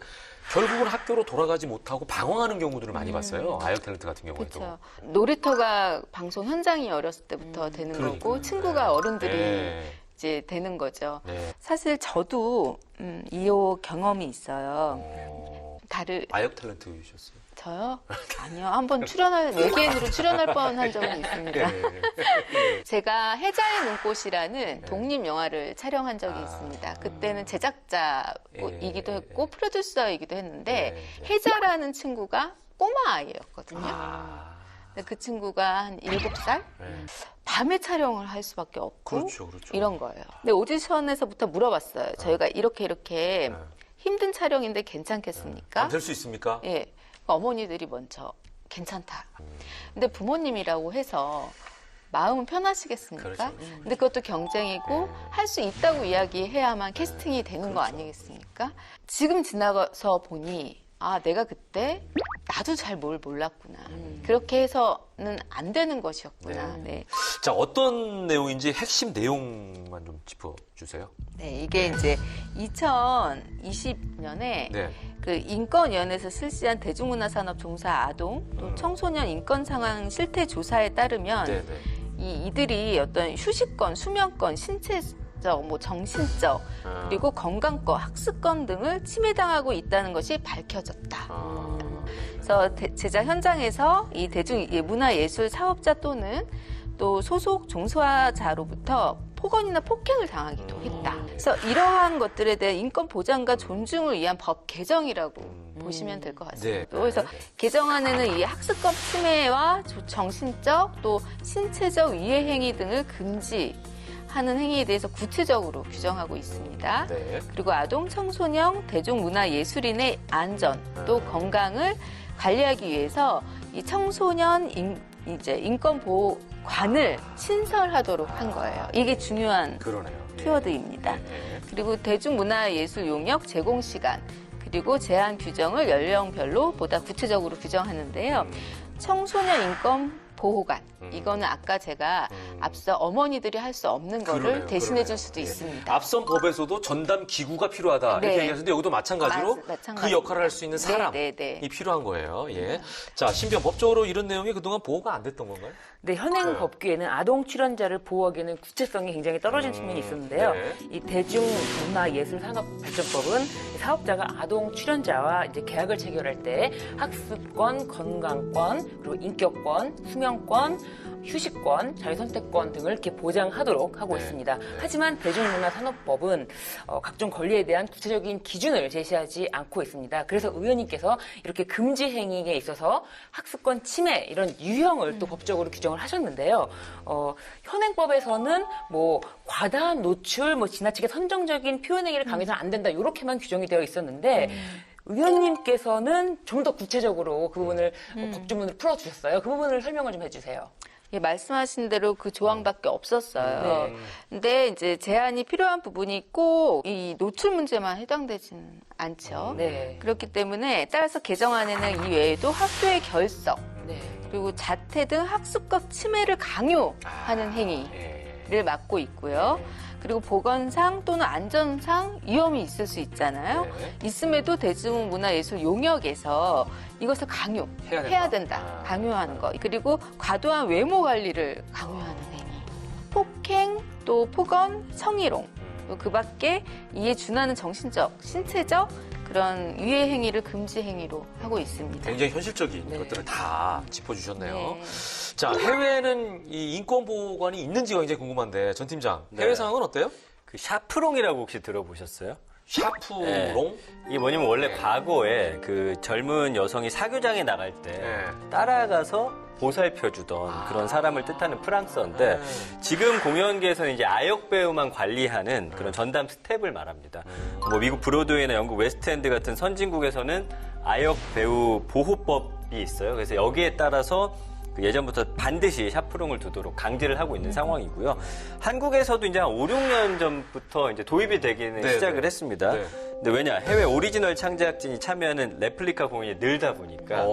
결국은 학교로 돌아가지 못하고 방황하는 경우들을 많이 봤어요. 아역 탤런트 같은 경우에도. 그렇죠. 놀이터가 방송 현장이 어렸을 때부터 되는 거고 친구가 어른들이 이제 되는 거죠. 네. 사실 저도 이호 경험이 있어요. 아역 탤런트이셨어요? 저요? 아니요. 한번 외계인으로 출연할 뻔한 적은 있습니다. 제가 해자의 눈꽃이라는 독립 영화를 촬영한 적이 있습니다. 그때는 제작자이기도 했고 프로듀서이기도 했는데 해자라는 친구가 꼬마 아이였거든요. 근데 그 친구가 한 7살? 밤에 촬영을 할 수밖에 없고 그렇죠. 이런 거예요. 근데 오디션에서부터 물어봤어요. 저희가 이렇게 힘든 촬영인데 괜찮겠습니까? 될 수 있습니까? 예. 어머니들이 먼저 괜찮다. 근데 부모님이라고 해서 마음은 편하시겠습니까? 그렇죠. 근데 그것도 경쟁이고 할 수 있다고 이야기해야만 캐스팅이 되는 거 아니겠습니까? 지금 지나가서 보니 내가 그때 나도 잘 뭘 몰랐구나. 그렇게 해서는 안 되는 것이었구나. 네. 자, 어떤 내용인지 핵심 내용만 좀 짚어주세요. 네, 이게 이제 2020년에 그 인권위원회에서 실시한 대중문화산업 종사 아동 또 청소년 인권 상황 실태 조사에 따르면 이들이 어떤 휴식권, 수면권, 신체적, 정신적 그리고 건강권, 학습권 등을 침해당하고 있다는 것이 밝혀졌다. 그래서 제작 현장에서 이 문화예술 사업자 또는 또 소속 종사자로부터 폭언이나 폭행을 당하기도 했다. 그래서 이러한 것들에 대한 인권 보장과 존중을 위한 법 개정이라고 보시면 될 것 같습니다. 그래서 개정안에는 이 학습권 침해와 정신적 또 신체적 위해 행위 등을 금지하는 행위에 대해서 구체적으로 규정하고 있습니다. 그리고 아동, 청소년, 대중문화예술인의 안전 또 건강을 관리하기 위해서 이 청소년 인권보호관을 신설하도록 한 거예요. 이게 중요한 키워드입니다. 그리고 대중문화예술 용역 제공 시간 그리고 제한 규정을 연령별로 보다 구체적으로 규정하는데요. 청소년 인권 보호관 이거는 아까 제가 앞서 어머니들이 할 수 없는 거를 대신해 줄 수도 있습니다. 앞선 법에서도 전담 기구가 필요하다 이렇게 얘기하셨는데 여기도 마찬가지로 그 역할을 할 수 있는 사람이 필요한 거예요. 자, 신변 법적으로 이런 내용이 그동안 보호가 안 됐던 건가요? 네, 현행 법규에는 아동 출연자를 보호하기에는 구체성이 굉장히 떨어진 측면이 있었는데요. 이 대중문화예술산업발전법은 사업자가 아동 출연자와 이제 계약을 체결할 때 학습권, 건강권, 그리고 인격권, 수면권, 휴식권, 자유선택권 등을 이렇게 보장하도록 하고 있습니다. 하지만 대중문화산업법은 각종 권리에 대한 구체적인 기준을 제시하지 않고 있습니다. 그래서 의원님께서 이렇게 금지 행위에 있어서 학습권 침해 이런 유형을 또 법적으로 규정을 하셨는데요. 현행법에서는 과다한 노출, 지나치게 선정적인 표현 행위를 강요해서는 안 된다 이렇게만 규정이 되어 있었는데. 의원님께서는 좀 더 구체적으로 그 부분을 법조문을 풀어주셨어요. 그 부분을 설명을 좀 해주세요. 말씀하신 대로 그 조항밖에 없었어요. 근데 이제 제한이 필요한 부분이 꼭 이 노출 문제만 해당되지는 않죠. 그렇기 때문에 따라서 개정안에는 이 외에도 학교의 결석, 그리고 자퇴 등 학습권 침해를 강요하는 행위를 막고 있고요. 그리고 보건상 또는 안전상 위험이 있을 수 있잖아요. 있음에도 대중문화예술 용역에서 이것을 강요해야 된다. 강요하는 거. 그리고 과도한 외모 관리를 강요하는 행위. 폭행, 또 폭언, 성희롱. 또 그 밖에 이에 준하는 정신적, 신체적 그런 위해 행위를 금지 행위로 하고 있습니다. 굉장히 현실적인 것들을 다 짚어주셨네요. 자, 해외에는 이 인권보호관이 있는지가 굉장히 궁금한데 전 팀장, 해외 상황은 어때요? 그 샤프롱이라고 혹시 들어보셨어요? 샤프롱? 이게 뭐냐면 원래 과거에 그 젊은 여성이 사교장에 나갈 때 따라가서 보살펴주던 그런 사람을 뜻하는 프랑스어인데 지금 공연계에서는 이제 아역 배우만 관리하는 그런 전담 스텝을 말합니다. 미국 브로드웨이나 영국 웨스트엔드 같은 선진국에서는 아역 배우 보호법이 있어요. 그래서 여기에 따라서 예전부터 반드시 샤프롱을 두도록 강제를 하고 있는 상황이고요. 한국에서도 이제 한 5, 6년 전부터 이제 도입이 되기는 시작을 했습니다. 근데 왜냐? 해외 오리지널 창작진이 참여하는 레플리카 공연이 늘다 보니까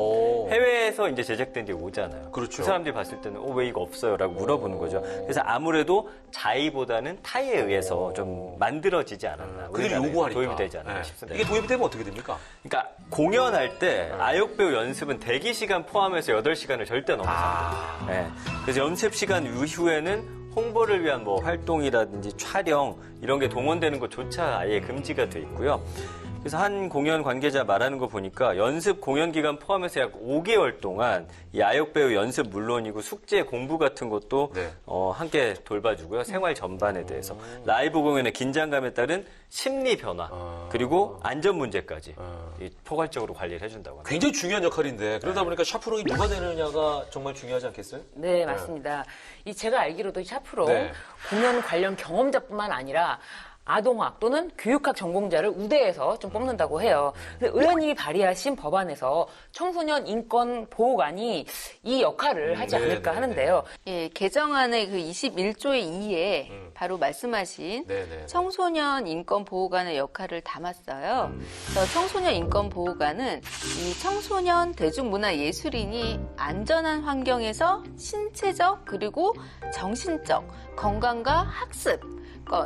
해외에서 이제 제작된 게 오잖아요. 그 사람들이 봤을 때는 왜 이거 없어요? 라고 물어보는 거죠. 그래서 아무래도 자의보다는 타의에 의해서 좀 만들어지지 않았나. 그들이 요구하니까. 도입이 되지 않았나 싶습니다. 이게 도입이 되면 어떻게 됩니까? 그러니까 공연할 때 아역배우 연습은 대기 시간 포함해서 8시간을 절대 넘어서 안 됩니다. 그래서 연습 시간 이후에는 홍보를 위한 뭐 활동이라든지 촬영 이런 게 동원되는 것조차 아예 금지가 돼 있고요. 그래서 한 공연 관계자 말하는 거 보니까 연습 공연 기간 포함해서 약 5개월 동안 이 아역 배우 연습 물론이고 숙제 공부 같은 것도 네. 함께 돌봐주고요. 생활 전반에 대해서 라이브 공연의 긴장감에 따른 심리 변화 그리고 안전 문제까지 이 포괄적으로 관리를 해준다고 합니다. 굉장히 중요한 역할인데 그러다 보니까 샤프롱이 누가 되느냐가 정말 중요하지 않겠어요? 네, 맞습니다. 이 제가 알기로도 이 샤프롱 네. 공연 관련 경험자뿐만 아니라 아동학 또는 교육학 전공자를 우대해서 좀 뽑는다고 해요. 근데 의원님이 발의하신 법안에서 청소년 인권 보호관이 이 역할을 하지 않을까 하는데요. 예, 개정안의 그 21조의 2에 바로 말씀하신 네네. 청소년 인권 보호관의 역할을 담았어요. 그래서 청소년 인권 보호관은 이 청소년 대중문화 예술인이 안전한 환경에서 신체적 그리고 정신적 건강과 학습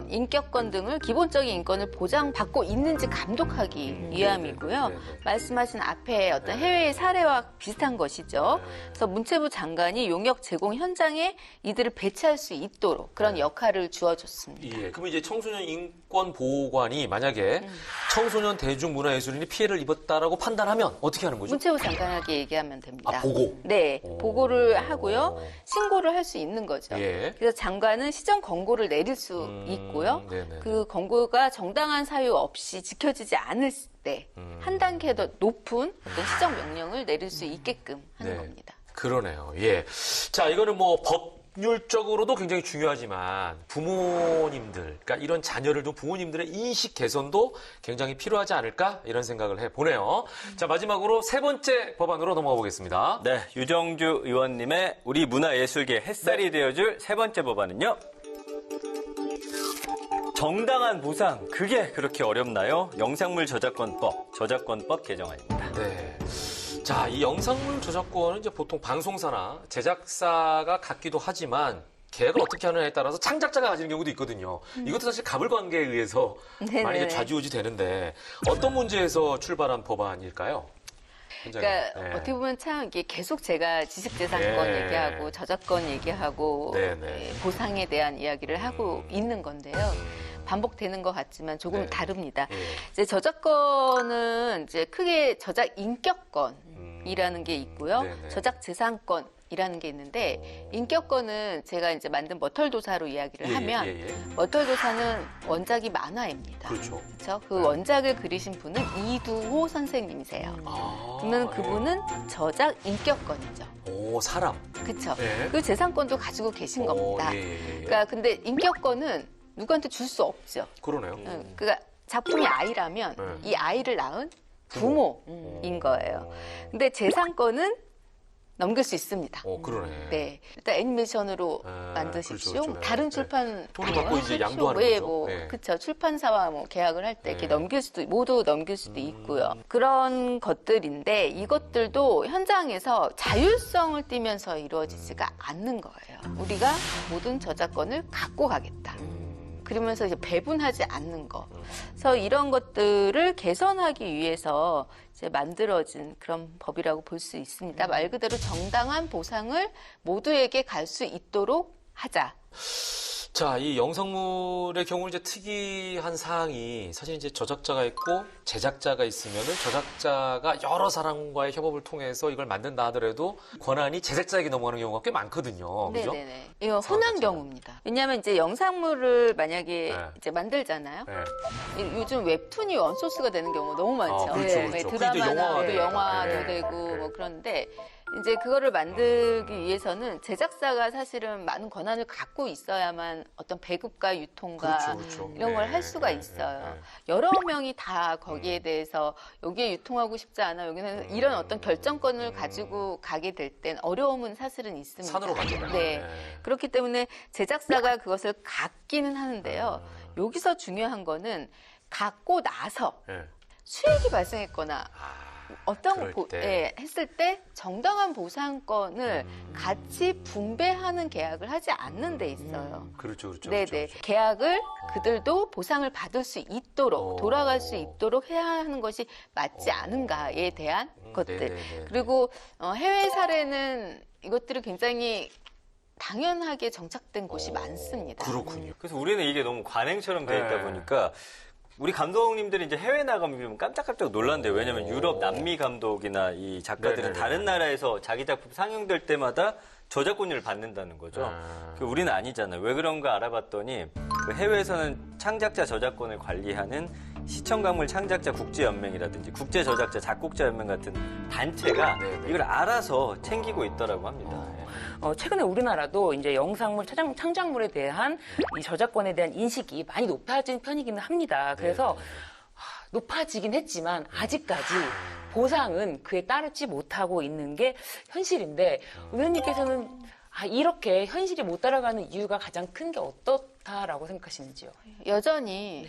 인격권 등을 기본적인 인권을 보장받고 있는지 감독하기 위함이고요. 네네. 말씀하신 앞에 어떤 해외의 사례와 비슷한 것이죠. 그래서 문체부 장관이 용역 제공 현장에 이들을 배치할 수 있도록 그런 역할을 주어줬습니다. 예, 그럼 이제 청소년 인권 보호관이 만약에 청소년 대중문화예술인이 피해를 입었다라고 판단하면 어떻게 하는 거죠? 문체부 장관에게 얘기하면 됩니다. 아, 보고? 네, 보고를 하고요. 신고를 할 수 있는 거죠. 예. 그래서 장관은 시정 권고를 내릴 수 있고요. 네네. 그 권고가 정당한 사유 없이 지켜지지 않을 때 한 단계 더 높은 어떤 시정 명령을 내릴 수 있게끔 하는 네. 겁니다. 그러네요. 예. 자, 이거는 뭐 법률적으로도 굉장히 중요하지만 부모님들, 그러니까 이런 자녀를 둔 부모님들의 인식 개선도 굉장히 필요하지 않을까 이런 생각을 해보네요. 자, 마지막으로 세 번째 법안으로 넘어가 보겠습니다. 네, 유정주 의원님의 우리 문화예술계 햇살이 되어줄 세 번째 법안은요. 정당한 보상, 그게 그렇게 어렵나요? 영상물 저작권법 개정안입니다. 네. 자, 이 영상물 저작권은 이제 보통 방송사나 제작사가 갖기도 하지만 계약을 어떻게 하느냐에 따라서 창작자가 가지는 경우도 있거든요. 이것도 사실 가불관계에 의해서 네네. 많이 좌지우지 되는데 어떤 문제에서 출발한 법안일까요? 그러니까 네. 어떻게 보면 참 이게 계속 제가 지식재산권 네. 얘기하고 저작권 얘기하고 네. 예, 보상에 대한 이야기를 하고 있는 건데요. 반복되는 것 같지만 조금 네. 다릅니다. 예. 이제 저작권은 이제 크게 저작 인격권이라는 게 있고요. 네네. 저작 재산권이라는 게 있는데 인격권은 제가 이제 만든 머털도사로 이야기를 하면 머털도사는 원작이 만화입니다. 그렇죠. 그렇죠? 그 원작을 그리신 분은 이두호 선생님이세요. 아, 그러면 그분은 저작 인격권이죠. 오, 사람. 그렇죠. 네. 그 재산권도 가지고 계신 겁니다. 예. 그러니까 근데 인격권은 누구한테 줄 수 없죠. 그러네요. 그러니까 작품이 아이라면 이 아이를 낳은 부모인 거예요. 근데 재산권은 넘길 수 있습니다. 그러네. 네, 일단 애니메이션으로 아, 만드십시오. 그렇죠, 그렇죠. 다른 네. 출판 돈을 받고 이제 양도하는 네, 거죠. 뭐 네. 그렇죠. 출판사와 뭐 계약을 할 때 이렇게 네. 넘길 수도 모두 넘길 수도 있고요. 그런 것들인데 이것들도 현장에서 자율성을 띠면서 이루어지지가 않는 거예요. 우리가 모든 저작권을 갖고 가겠다. 그러면서 이제 배분하지 않는 거. 그래서 이런 것들을 개선하기 위해서 이제 만들어진 그런 법이라고 볼 수 있습니다. 말 그대로 정당한 보상을 모두에게 갈 수 있도록 하자. 자, 이 영상물의 경우 이제 특이한 사항이 사실 이제 저작자가 있고 제작자가 있으면은 저작자가 여러 사람과의 협업을 통해서 이걸 만든다 하더라도 권한이 제작자에게 넘어가는 경우가 꽤 많거든요. 그죠? 네네네. 이거 흔한 자체가. 경우입니다. 왜냐하면 이제 영상물을 만약에 네. 이제 만들잖아요. 네. 요즘 웹툰이 원소스가 되는 경우가 너무 많죠. 그렇죠, 네, 그렇죠. 네, 드라마나 영화가 또 되니까. 영화도 네. 되고 네. 뭐 그런데 이제 그거를 만들기 위해서는 제작사가 사실은 많은 권한을 갖고 있어야만 어떤 배급과 유통과 그렇죠. 이런 걸 네, 할 수가 네, 있어요. 네, 네. 여러 명이 다 거기에 대해서 여기에 유통하고 싶지 않아 여기는 이런 어떤 결정권을 가지고 가게 될 땐 어려움은 사실은 있습니다. 산으로 가죠. 네. 그렇기 때문에 제작사가 그것을 갖기는 하는데요. 여기서 중요한 거는 갖고 나서 네. 수익이 발생했거나 어떤 그럴 거 때. 했을 때 정당한 보상권을 같이 분배하는 계약을 하지 않는 데 있어요. 그렇죠. 네네. 그렇죠. 계약을 그들도 보상을 받을 수 있도록 돌아갈 수 있도록 해야 하는 것이 맞지 않은가에 대한 것들. 네네네. 그리고 해외 사례는 이것들을 굉장히 당연하게 정착된 곳이 많습니다. 그렇군요. 그래서 우리는 이게 너무 관행처럼 돼 있다 네. 보니까 우리 감독님들이 이제 해외 나가면 깜짝깜짝 놀란대요. 왜냐면 유럽, 남미 감독이나 이 작가들은 네네네. 다른 나라에서 자기 작품 상영될 때마다 저작권료를 받는다는 거죠. 우리는 아니잖아요. 왜 그런가 알아봤더니 그 해외에서는 창작자 저작권을 관리하는 시청광물 창작자 국제연맹이라든지 국제저작자 작곡자연맹 같은 단체가 네네. 이걸 알아서 챙기고 있더라고 합니다. 최근에 우리나라도 이제 영상물, 창작물에 대한 이 저작권에 대한 인식이 많이 높아진 편이기는 합니다. 그래서 높아지긴 했지만 아직까지 보상은 그에 따르지 못하고 있는 게 현실인데 의원님께서는 이렇게 현실이 못 따라가는 이유가 가장 큰 게 어떻다라고 생각하시는지요? 여전히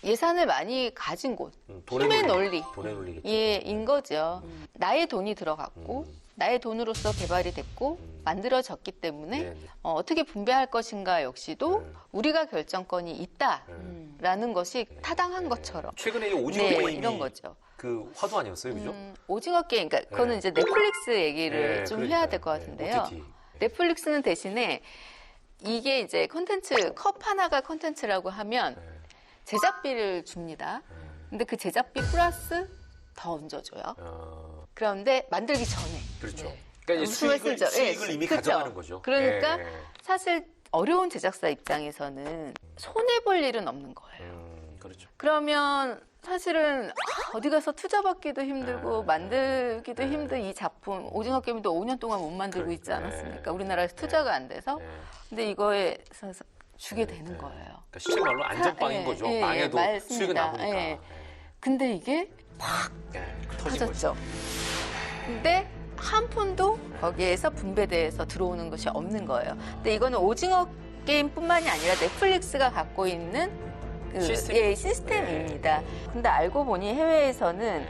예산을 많이 가진 곳, 돈의 힘의 논리. 논리, 돈의 논리겠죠. 인 거죠. 나의 돈이 들어갔고 나의 돈으로서 개발이 됐고 만들어졌기 때문에 네네. 어떻게 분배할 것인가 역시도 우리가 결정권이 있다라는 것이 타당한 것처럼 최근에 이 오징어 네, 게임이 이런 거죠. 그 화두 아니었어요, 그죠? 오징어 게임, 그러니까 그거는 이제 넷플릭스 얘기를 네, 좀 그러니까요. 해야 될 것 네, 같은데요. OTT. 넷플릭스는 대신에 이게 이제 콘텐츠, 컵 하나가 콘텐츠라고 하면 제작비를 줍니다. 근데 그 제작비 플러스 더 얹어줘요. 그런데 만들기 전에. 그렇죠. 네. 그러니까 이제 무슨 말씀이죠? 수익을 이미 그쵸? 가져가는 거죠. 그러니까 네. 사실 어려운 제작사 입장에서는 손해볼 일은 없는 거예요. 그렇죠. 그러면 사실은 어디 가서 투자받기도 힘들고 네. 만들기도 힘든 이 작품 오징어 게임도 5년 동안 못 만들고 있지 않았습니까? 우리나라에서 투자가 안 돼서 근데 이거에 주게 되는 거예요. 그러니까 쉽게 말로 안전빵인 예, 거죠. 예, 망해도 맞습니다. 수익은 남으니까. 예. 근데 이게 터진 거죠. 터졌죠. 근데 한 푼도 거기에서 분배돼서 들어오는 것이 없는 거예요. 근데 이거는 오징어 게임뿐만이 아니라 넷플릭스가 갖고 있는 시스템입니다. 근데 알고 보니 해외에서는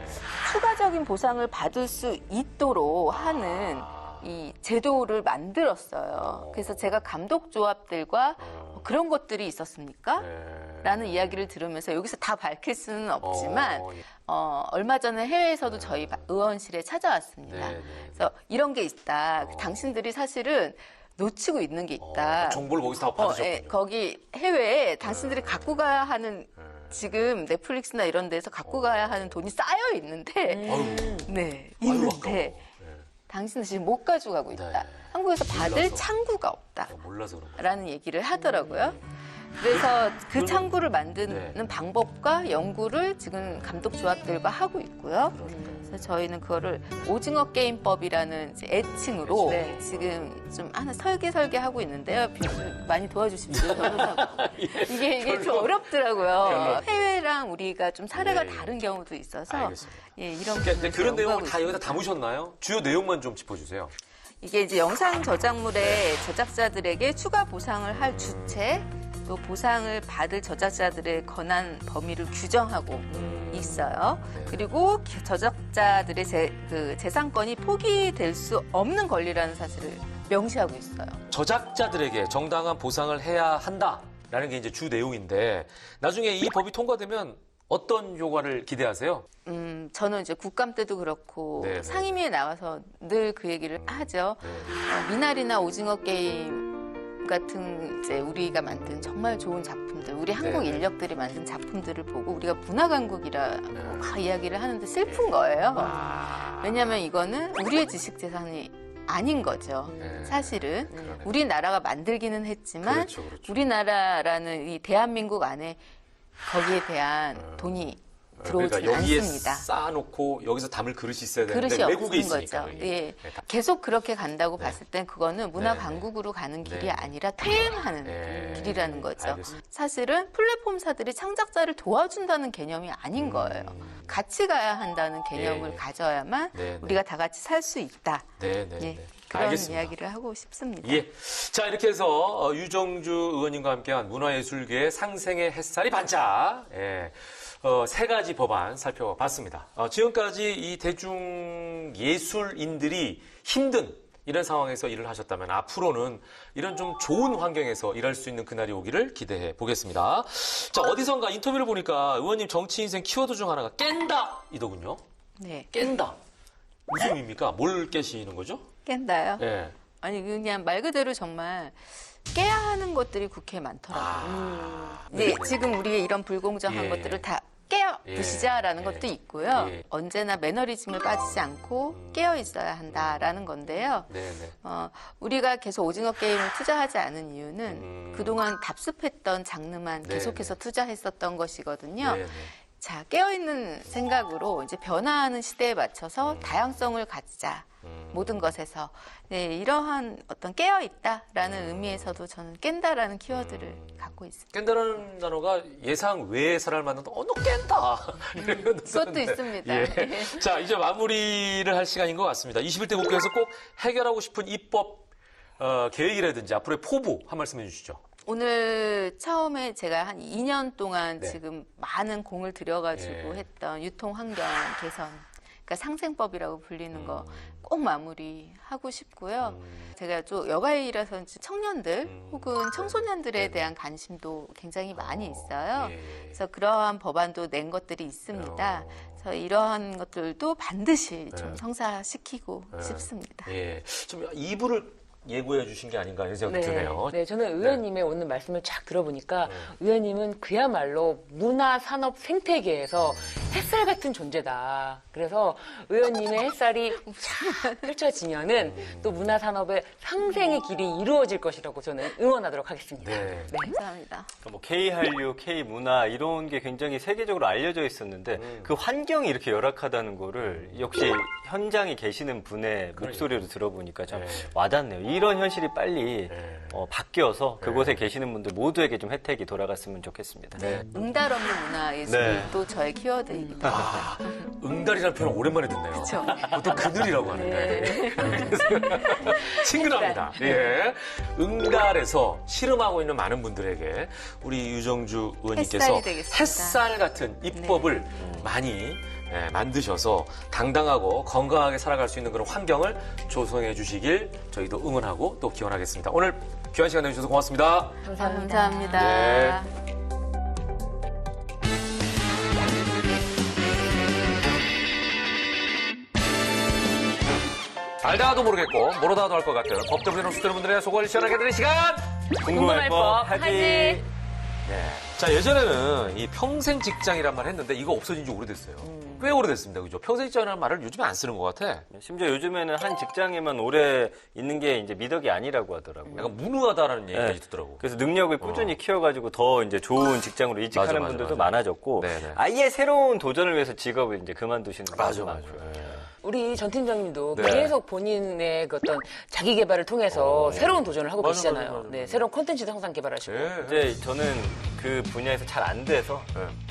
추가적인 보상을 받을 수 있도록 하는 이 제도를 만들었어요. 그래서 제가 감독조합들과 그런 것들이 있었습니까? 라는 이야기를 들으면서 여기서 다 밝힐 수는 없지만 얼마 전에 해외에서도 저희 의원실에 찾아왔습니다. 그래서 이런 게 있다. 당신들이 사실은 놓치고 있는 게 있다. 정보를 거기서 다 받으셨군요. 거기 해외에 당신들이 갖고 가야 하는 지금 넷플릭스나 이런 데서 갖고 가야 하는 돈이 쌓여 있는데 네, 있는데 당신은 지금 못 가져가고 있다. 네. 한국에서 받을 몰라서. 창구가 없다. 몰라서 그런 거예요. 라는 얘기를 하더라고요. 그래서 그 창구를 만드는 네. 방법과 연구를 지금 감독조합들과 하고 있고요. 그래서 저희는 그거를 오징어 게임법이라는 이제 애칭으로 네. 지금 좀 하나 설계하고 있는데요. 좀 많이 도와주십시오. 이게 좀 어렵더라고요. 해외랑 우리가 좀 사례가 네. 다른 경우도 있어서 알겠습니다. 이런 그러니까 부분을 그런 내용을 연구하고 다 여기다 담으셨나요? 주요 내용만 좀 짚어주세요. 이게 이제 영상 저작물의 제작자들에게 추가 보상을 할 주체, 또 보상을 받을 저작자들의 권한 범위를 규정하고 있어요. 그리고 저작자들의 재산권이 포기될 수 없는 권리라는 사실을 명시하고 있어요. 저작자들에게 정당한 보상을 해야 한다라는 게 이제 주 내용인데 나중에 이 법이 통과되면 어떤 효과를 기대하세요? 저는 이제 국감 때도 그렇고 네, 네. 상임위에 나와서 늘 그 얘기를 하죠. 미나리나 오징어 게임 같은 이제 우리가 만든 정말 좋은 작품들, 우리 한국 네. 인력들이 만든 작품들을 보고 우리가 문화강국이라고 막 이야기를 하는데 슬픈 거예요. 왜냐하면 이거는 우리의 지식재산이 아닌 거죠. 사실은 우리나라가 만들기는 했지만 그렇죠, 그렇죠. 우리나라라는 이 대한민국 안에 거기에 대한 돈이 들어오지 그러니까 여기에 않습니다. 쌓아놓고 여기서 담을 그릇이 있어야 되는데 그릇이 외국에 없는 있으니까. 거죠. 예. 계속 그렇게 간다고 봤을 땐 그거는 문화 네, 강국으로 가는 길이 네. 아니라 퇴행하는 네. 길이라는 거죠. 알겠습니다. 사실은 플랫폼사들이 창작자를 도와준다는 개념이 아닌 거예요. 같이 가야 한다는 개념을 네. 가져야만 네, 우리가 다 같이 살 수 있다. 네, 네, 예. 네. 그런 알겠습니다. 이야기를 하고 싶습니다. 예. 자, 이렇게 해서 유정주 의원님과 함께한 문화예술계의 상생의 햇살이 반짝. 예. 세 가지 법안 살펴봤습니다. 지금까지 이 대중 예술인들이 힘든 이런 상황에서 일을 하셨다면 앞으로는 이런 좀 좋은 환경에서 일할 수 있는 그날이 오기를 기대해 보겠습니다. 자, 어디선가 인터뷰를 보니까 의원님 정치 인생 키워드 중 하나가 깬다 이더군요. 네. 깬다. 무슨 의미입니까? 뭘 깨시는 거죠? 깬다요? 예. 아니 그냥 말 그대로 정말 깨야 하는 것들이 국회에 많더라고요. 근데 지금 우리의 이런 불공정한 예. 것들을 다 깨어 부시자라는 예. 것도 있고요. 예. 언제나 매너리즘을 빠지지 않고 깨어 있어야 한다라는 건데요. 네네. 우리가 계속 오징어 게임을 투자하지 않은 이유는 그동안 답습했던 장르만 네, 계속해서 투자했었던 것이거든요. 네네. 자, 깨어있는 생각으로 이제 변화하는 시대에 맞춰서 다양성을 가지자. 모든 것에서. 네, 이러한 어떤 깨어있다라는 의미에서도 저는 깬다라는 키워드를 갖고 있습니다. 깬다라는 단어가 예상 외의 사람을 만나도 너 깬다. 이런 표현도 그것도 쓰는데. 있습니다. 예. 네. 자, 이제 마무리를 할 시간인 것 같습니다. 21대 국회에서 꼭 해결하고 싶은 입법 계획이라든지 앞으로의 포부 한 말씀 해주시죠. 오늘 처음에 제가 한 2년 동안 네. 지금 많은 공을 들여가지고 예. 했던 유통환경 개선, 그러니까 상생법이라고 불리는 거 꼭 마무리하고 싶고요. 제가 좀 여가일이라서 청년들 혹은 청소년들에 대한 관심도 굉장히 많이 있어요. 예. 그래서 그러한 법안도 낸 것들이 있습니다. 그래서 이러한 것들도 반드시 좀 성사시키고 싶습니다. 예. 좀 2부를 예고해 주신 게 아닌가 이런 생각이 드네요. 네, 저는 의원님의 오늘 말씀을 쫙 들어보니까 의원님은 그야말로 문화, 산업, 생태계에서 햇살 같은 존재다. 그래서 의원님의 햇살이 쫙 펼쳐지면은 또 문화, 산업의 상생의 길이 이루어질 것이라고 저는 응원하도록 하겠습니다. 네. 감사합니다. 뭐 K한류, K문화 이런 게 굉장히 세계적으로 알려져 있었는데 그 환경이 이렇게 열악하다는 거를 역시 현장에 계시는 분의 목소리로 들어보니까 참 네. 와닿네요. 이런 현실이 빨리 네. 바뀌어서 그곳에 계시는 분들 모두에게 좀 혜택이 돌아갔으면 좋겠습니다. 네. 응달 없는 문화예술이 네. 또 저의 키워드이기도 하고요. 응달이라는 표현 오랜만에 듣네요. 그쵸. 보통 그늘이라고 하는데. 친근합니다. 예. 응달에서 씨름하고 있는 많은 분들에게 우리 유정주 의원님께서 햇살이 되겠습니다. 햇살 같은 입법을 많이 만드셔서 당당하고 건강하게 살아갈 수 있는 그런 환경을 조성해 주시길 저희도 응원하고 또 기원하겠습니다. 오늘 귀한 시간 내주셔서 고맙습니다. 감사합니다. 알다가도 모르겠고 모르다가도 할 것 같은 법 때문에 수많은 분들의 속을 시원하게 해드리는 시간. 궁금할 법 하지. 자, 예전에는 이 평생 직장이란 말 했는데 이거 없어진 지 오래됐어요. 꽤 오래됐습니다. 그죠? 평생 직장이라는 말을 요즘에 안 쓰는 것 같아. 심지어 요즘에는 한 직장에만 오래 있는 게 이제 미덕이 아니라고 하더라고요. 약간 무능하다라는 얘기까지 듣더라고. 그래서 능력을 꾸준히 키워가지고 더 이제 좋은 직장으로 이직하는 맞아, 분들도 맞아. 많아졌고 네네. 아예 새로운 도전을 위해서 직업을 이제 그만두시는 분들도 많고요. 우리 전 팀장님도 네. 계속 본인의 그 어떤 자기 개발을 통해서 새로운 도전을 하고 맞아, 계시잖아요. 맞아, 맞아. 네, 새로운 콘텐츠도 항상 개발하시고. 예. 이제 저는 그 분야에서 잘 안 돼서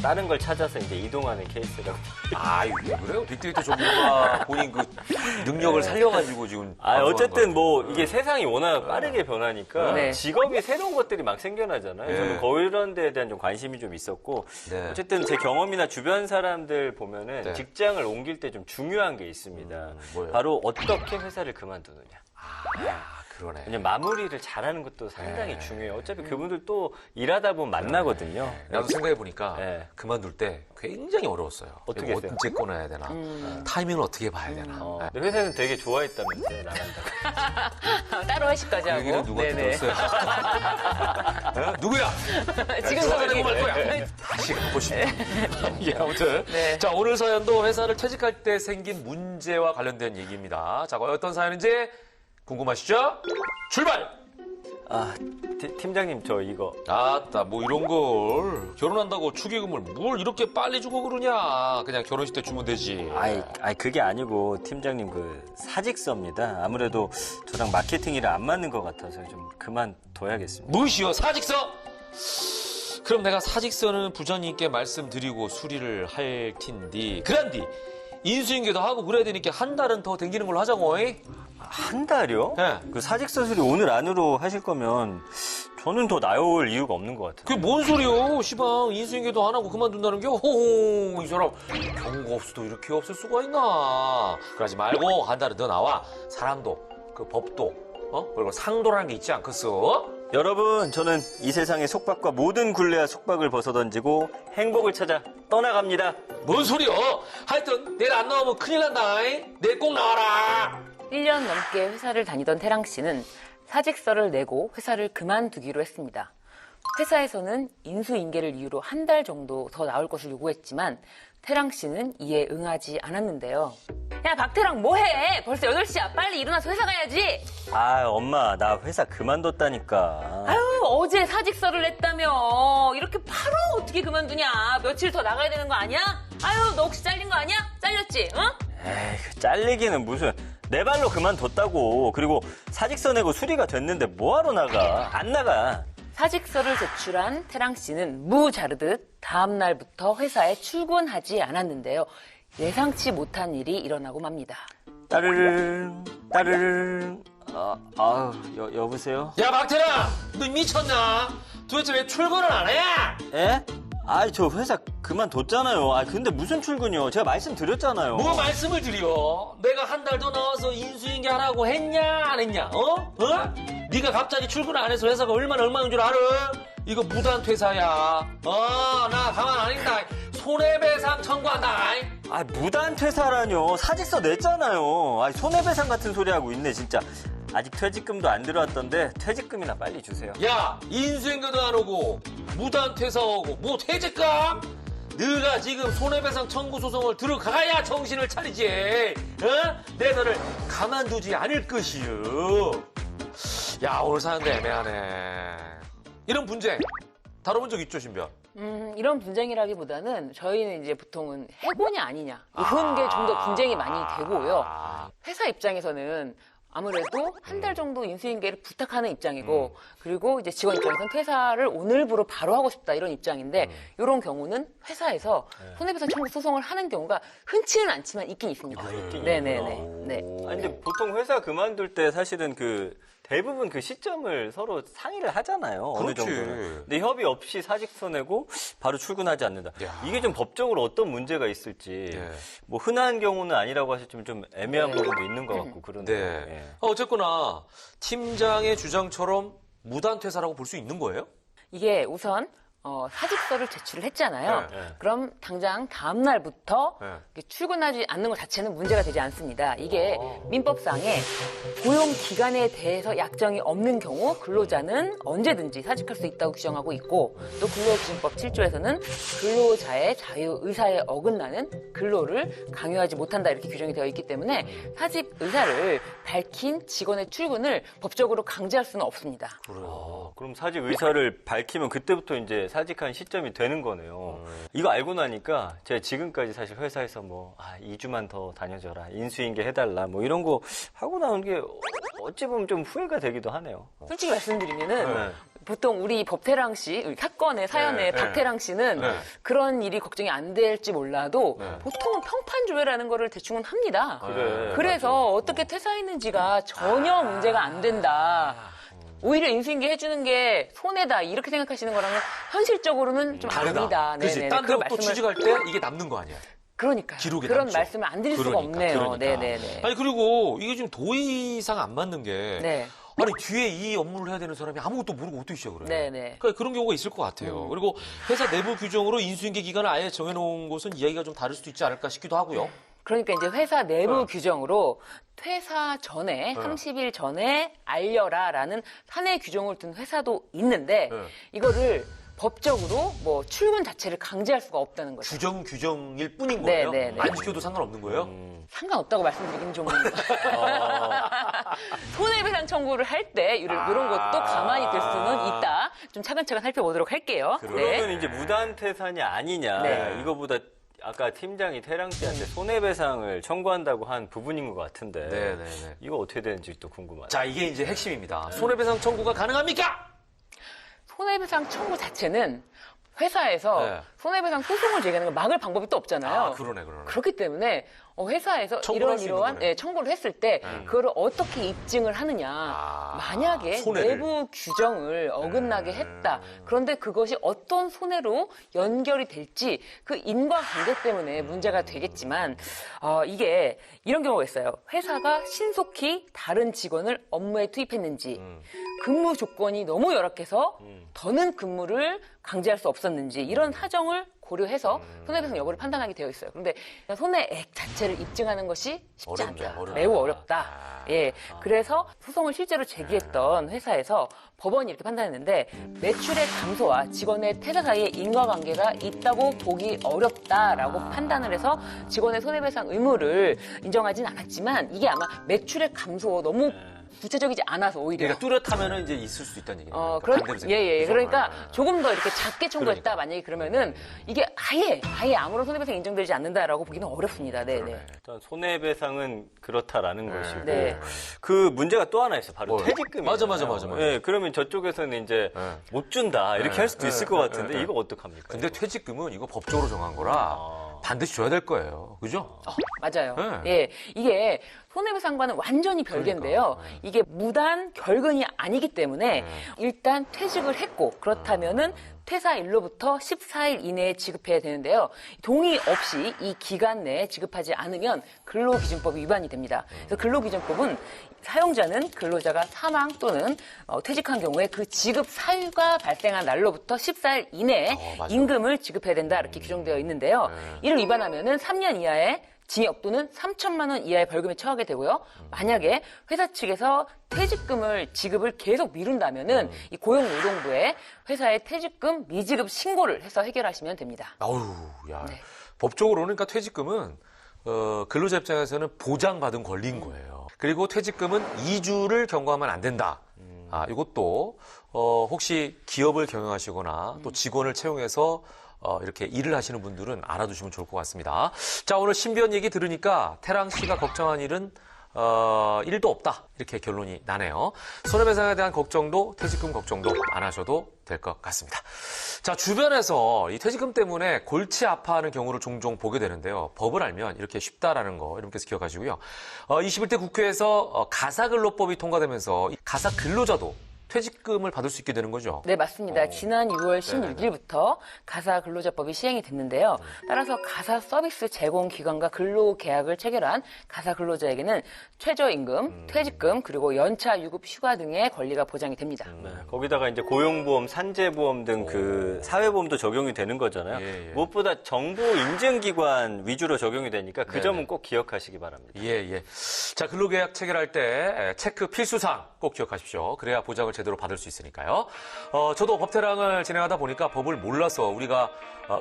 다른 걸 찾아서 이제 이동하는 케이스라고. 아유, 그래요? 빅데이터 전문가 본인 그 능력을 살려가지고 지금. 어쨌든 뭐 이게 세상이 워낙 빠르게 변하니까 네. 직업이 새로운 것들이 막 생겨나잖아요. 네. 저는 그런 데에 대한 좀 관심이 좀 있었고 네. 어쨌든 제 경험이나 주변 사람들 보면은 네. 직장을 옮길 때 좀 중요한 게 있습니다. 뭐예요? 바로 어떻게 회사를 그만두느냐. 그러네. 왜냐면 마무리를 잘하는 것도 상당히 중요해요. 어차피 그분들 또 일하다 보면 만나거든요. 나도 생각해보니까 네. 그만둘 때 굉장히 어려웠어요. 어떻게 이거 했어요? 언제 꺼내야 되나. 타이밍을 어떻게 봐야 되나. 네. 근데 회사는 되게 좋아했다면서요, 나간다고. 따로 회식까지 그 하고. 얘기는 누구한테 들었어요? 어? 누구야? 지금 전화를 선생님. 할 거야. 다시 갖고 싶다. 예, 아무튼. 네. 자, 오늘 사연도 회사를 퇴직할 때 생긴 문제와 관련된 얘기입니다. 자, 과연 어떤 사연인지 궁금하시죠? 출발! 아, 팀장님, 저 이거. 아따, 뭐 이런 걸. 결혼한다고 축의금을 뭘 이렇게 빨리 주고 그러냐. 그냥 결혼식 때 주면 되지. 아이, 그게 아니고, 팀장님, 그, 사직서입니다. 아무래도 저랑 마케팅이랑 안 맞는 것 같아서 좀 그만둬야겠습니다. 무엇이요? 사직서? 그럼 내가 사직서는 부장님께 말씀드리고 수리를 할 텐디. 그란디. 인수인계도 하고 그래야 되니까 한 달은 더 댕기는 걸로 하자고. 이? 한 달이요? 네. 그 사직서 수리 오늘 안으로 하실 거면, 저는 더 나올 이유가 없는 것 같아요. 그게 뭔 소리요? 시방 인수인계도 안 하고 그만둔다는 게 호호 이 사람 경우가 없어도 이렇게 없을 수가 있나. 그러지 말고 한 달은 더 나와. 사랑도 그 법도 그리고 상도라는 게 있지 않겠어? 여러분, 저는 이 세상의 속박과 모든 굴레와 속박을 벗어던지고 행복을 찾아 떠나갑니다. 뭔 소리요? 하여튼 내일 안 나오면 큰일 난다. 내일 꼭 나와라. 1년 넘게 회사를 다니던 태랑 씨는 사직서를 내고 회사를 그만두기로 했습니다. 회사에서는 인수인계를 이유로 한 달 정도 더 나올 것을 요구했지만 태랑 씨는 이에 응하지 않았는데요. 야, 박태랑 뭐해? 벌써 8시야. 빨리 일어나서 회사 가야지. 아, 엄마, 나 회사 그만뒀다니까. 아유, 어제 사직서를 냈다며. 이렇게 바로 어떻게 그만두냐. 며칠 더 나가야 되는 거 아니야? 아유, 너 혹시 잘린 거 아니야? 잘렸지? 어? 에이, 잘리기는 무슨. 내 발로 그만뒀다고. 그리고 사직서 내고 수리가 됐는데 뭐하러 나가? 안 나가. 사직서를 제출한 태랑 씨는 무 자르듯 다음 날부터 회사에 출근하지 않았는데요. 예상치 못한 일이 일어나고 맙니다. 따르릉, 따르릉. 여보세요? 야, 박태랑! 너 미쳤나? 도대체 왜 출근을 안 해? 에? 아이, 저 회사 그만뒀잖아요. 아, 근데 무슨 출근이요? 제가 말씀드렸잖아요. 뭐 말씀을 드려? 내가 한 달 더 나와서 인수인계 하라고 했냐, 안 했냐? 어? 네가 갑자기 출근 안 해서 회사가 얼마인 줄 알아? 이거 무단 퇴사야. 나 가만 안 있다. 손해배상 청구한다. 아, 무단 퇴사라뇨. 사직서 냈잖아요. 아, 손해배상 같은 소리 하고 있네, 진짜. 아직 퇴직금도 안 들어왔던데 퇴직금이나 빨리 주세요. 야, 인수인계도 안 오고 무단 퇴사하고 뭐 퇴직금? 네가 지금 손해배상 청구 소송을 들어가야 정신을 차리지. 내 너를 가만두지 않을 것이요. 야, 오늘 사는데 애매하네. 이런 분쟁 다뤄본 적 있죠, 신변? 이런 분쟁이라기보다는 저희는 이제 보통은 해고냐 아니냐 이런 게 좀 더 분쟁이 많이 되고요. 회사 입장에서는 아무래도 한 달 정도 인수인계를 부탁하는 입장이고 그리고 이제 직원 입장에서는 퇴사를 오늘부로 바로 하고 싶다 이런 입장인데 이런 경우는 회사에서 손해배상 청구 소송을 하는 경우가 흔치는 않지만 있긴 있습니다. 네네네. 네. 아니, 근데 보통 회사 그만둘 때 사실은 대부분 그 시점을 서로 상의를 하잖아요. 어느 그렇지. 정도는. 근데 협의 없이 사직서 내고 바로 출근하지 않는다. 야. 이게 좀 법적으로 어떤 문제가 있을지 예. 뭐 흔한 경우는 아니라고 하셨지만 좀 애매한 네. 부분도 있는 것 같고 그런데. 네. 예. 어쨌거나 팀장의 주장처럼 무단 퇴사라고 볼 수 있는 거예요? 이게 우선 사직서를 제출을 했잖아요. 네, 네. 그럼 당장 다음 날부터 네. 이게 출근하지 않는 것 자체는 문제가 되지 않습니다. 이게 민법상에 고용 기간에 대해서 약정이 없는 경우 근로자는 언제든지 사직할 수 있다고 규정하고 있고 또 근로기준법 7조에서는 근로자의 자유 의사에 어긋나는 근로를 강요하지 못한다 이렇게 규정이 되어 있기 때문에 사직 의사를 밝힌 직원의 출근을 법적으로 강제할 수는 없습니다. 그럼 사직 의사를 밝히면 그때부터 이제 사직한 시점이 되는 거네요. 이거 알고 나니까 제가 지금까지 사실 회사에서 2주만 더 다녀줘라, 인수인계 해달라, 뭐 이런 거 하고 나온 게 어찌 보면 좀 후회가 되기도 하네요. 솔직히 말씀드리면은 네. 보통 우리 법태랑 씨, 우리 사건의 사연의 네, 박태랑 씨는 네. 그런 일이 걱정이 안 될지 몰라도 네. 보통은 평판조회라는 거를 대충은 합니다. 그래. 그래서 어떻게 퇴사했는지가 전혀 문제가 안 된다. 오히려 인수인계 해주는 게 손해다 이렇게 생각하시는 거랑은 현실적으로는 좀 다르다. 아니다. 그렇지. 네네. 딴 그런 데로 또 취직할 때 이게 남는 거 아니야? 그러니까요. 기록에 그런 남죠. 말씀을 안 드릴 수가 없네요. 네네네. 아니, 그리고 이게 지금 도의상 안 맞는 게 네. 아니, 뒤에 이 업무를 해야 되는 사람이 아무것도 모르고 어떻게 시작을 해? 네네. 그러니까 그런 경우가 있을 것 같아요. 그리고 회사 내부 규정으로 인수인계 기간을 아예 정해놓은 곳은 이야기가 좀 다를 수도 있지 않을까 싶기도 하고요. 그러니까 이제 회사 내부 규정으로 퇴사 전에 30일 전에 알려라라는 사내 규정을 둔 회사도 있는데 이거를 법적으로 뭐 출근 자체를 강제할 수가 없다는 거죠. 규정일 뿐인 네, 거예요? 네, 네. 안 지켜도 상관없는 거예요? 상관없다고 말씀드리긴 좀 손해배상 청구를 할 때 이런 것도 가만히 둘 수는 있다. 좀 차근차근 살펴보도록 할게요. 그러면 이제 무단 퇴사냐 아니냐 네. 이거보다 아까 팀장이 태랑 씨한테 손해배상을 청구한다고 한 부분인 것 같은데 네네네. 이거 어떻게 되는지 또 궁금하네요. 자, 이게 이제 핵심입니다. 손해배상 청구가 가능합니까? 손해배상 청구 자체는 회사에서 네. 손해배상 소송을 제기하는 걸 막을 방법이 또 없잖아요. 아, 그러네. 그렇기 때문에 회사에서 청구를 할수 있는 이러한 거네. 청구를 했을 때 그거를 어떻게 입증을 하느냐. 만약에 손해를. 내부 규정을 어긋나게 했다. 그런데 그것이 어떤 손해로 연결이 될지 그 인과관계 때문에 문제가 되겠지만 이게 이런 경우가 있어요. 회사가 신속히 다른 직원을 업무에 투입했는지 근무 조건이 너무 열악해서 더는 근무를 강제할 수 없었는지 이런 사정을 고려해서 손해배상 여부를 판단하게 되어 있어요. 그런데 손해액 자체를 입증하는 것이 쉽지 어렵네요, 않다. 어렵다. 매우 어렵다. 예. 그래서 소송을 실제로 제기했던 회사에서 법원이 이렇게 판단했는데 매출의 감소와 직원의 퇴사 사이에 인과관계가 있다고 보기 어렵다라고 판단을 해서 직원의 손해배상 의무를 인정하진 않았지만 이게 아마 매출의 감소 너무 구체적이지 않아서 오히려. 그러니까 뚜렷하면은 이제 있을 수 있다는 얘기예요. 예. 그러니까 아. 조금 더 이렇게 작게 청구했다. 그러니까. 만약에 그러면은 이게 아예 아무런 손해배상이 인정되지 않는다라고 보기는 어렵습니다. 네, 네. 일단 손해배상은 그렇다라는 것이고 네. 그 문제가 또 하나 있어. 바로 뭐요? 퇴직금이. 맞아. 예, 그러면 저쪽에서는 이제 네. 못 준다 이렇게 할 수도 있을 것 같은데 네. 이거 어떡합니까? 근데 퇴직금은 이거 법적으로 정한 거라 반드시 줘야 될 거예요. 그죠? 맞아요. 네. 예. 이게 손해배상과는 완전히 별개인데요. 이게 무단 결근이 아니기 때문에 일단 퇴직을 했고 그렇다면은 퇴사일로부터 14일 이내에 지급해야 되는데요. 동의 없이 이 기간 내에 지급하지 않으면 근로기준법 위반이 됩니다. 그래서 근로기준법은 사용자는 근로자가 사망 또는 퇴직한 경우에 그 지급 사유가 발생한 날로부터 14일 이내에 맞아. 임금을 지급해야 된다 이렇게 규정되어 있는데요. 이를 위반하면은 3년 이하의 징역 또는 3천만 원 이하의 벌금에 처하게 되고요. 만약에 회사 측에서 퇴직금을 지급을 계속 미룬다면은 이 고용노동부에 회사의 퇴직금 미지급 신고를 해서 해결하시면 됩니다. 아우, 야. 네. 법적으로는 그러니까 퇴직금은 근로자 입장에서는 보장받은 권리인 거예요. 그리고 퇴직금은 2주를 경과하면 안 된다. 이것도 혹시 기업을 경영하시거나 또 직원을 채용해서 이렇게 일을 하시는 분들은 알아두시면 좋을 것 같습니다. 자, 오늘 신변 얘기 들으니까 태랑 씨가 걱정한 일은 일도 없다. 이렇게 결론이 나네요. 손해배상에 대한 걱정도 퇴직금 걱정도 안 하셔도 될 것 같습니다. 자, 주변에서 이 퇴직금 때문에 골치 아파하는 경우를 종종 보게 되는데요. 법을 알면 이렇게 쉽다라는 거 여러분께서 기억하시고요. 21대 국회에서 가사근로법이 통과되면서 이 가사근로자도 퇴직금을 받을 수 있게 되는 거죠. 네, 맞습니다. 지난 6월 16일부터 가사근로자법이 시행이 됐는데요. 따라서 가사 서비스 제공 기관과 근로계약을 체결한 가사근로자에게는 최저임금, 퇴직금, 그리고 연차 유급 휴가 등의 권리가 보장이 됩니다. 네, 거기다가 이제 고용보험, 산재보험 등 그 사회보험도 적용이 되는 거잖아요. 예. 무엇보다 정부 인증기관 위주로 적용이 되니까 그 점은 꼭 기억하시기 바랍니다. 예. 자, 근로계약 체결할 때 체크 필수사항 꼭 기억하십시오. 그래야 보장을 제대로 받을 수 있으니까요. 저도 법태랑을 진행하다 보니까 법을 몰라서 우리가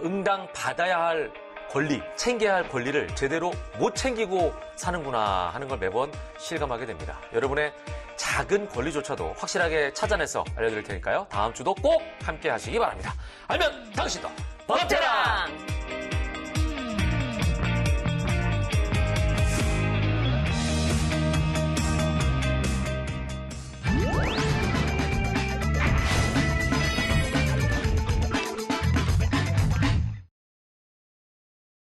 응당 받아야 할 권리, 챙겨야 할 권리를 제대로 못 챙기고 사는구나 하는 걸 매번 실감하게 됩니다. 여러분의 작은 권리조차도 확실하게 찾아내서 알려드릴 테니까요. 다음 주도 꼭 함께 하시기 바랍니다. 알면 당신도 법태랑!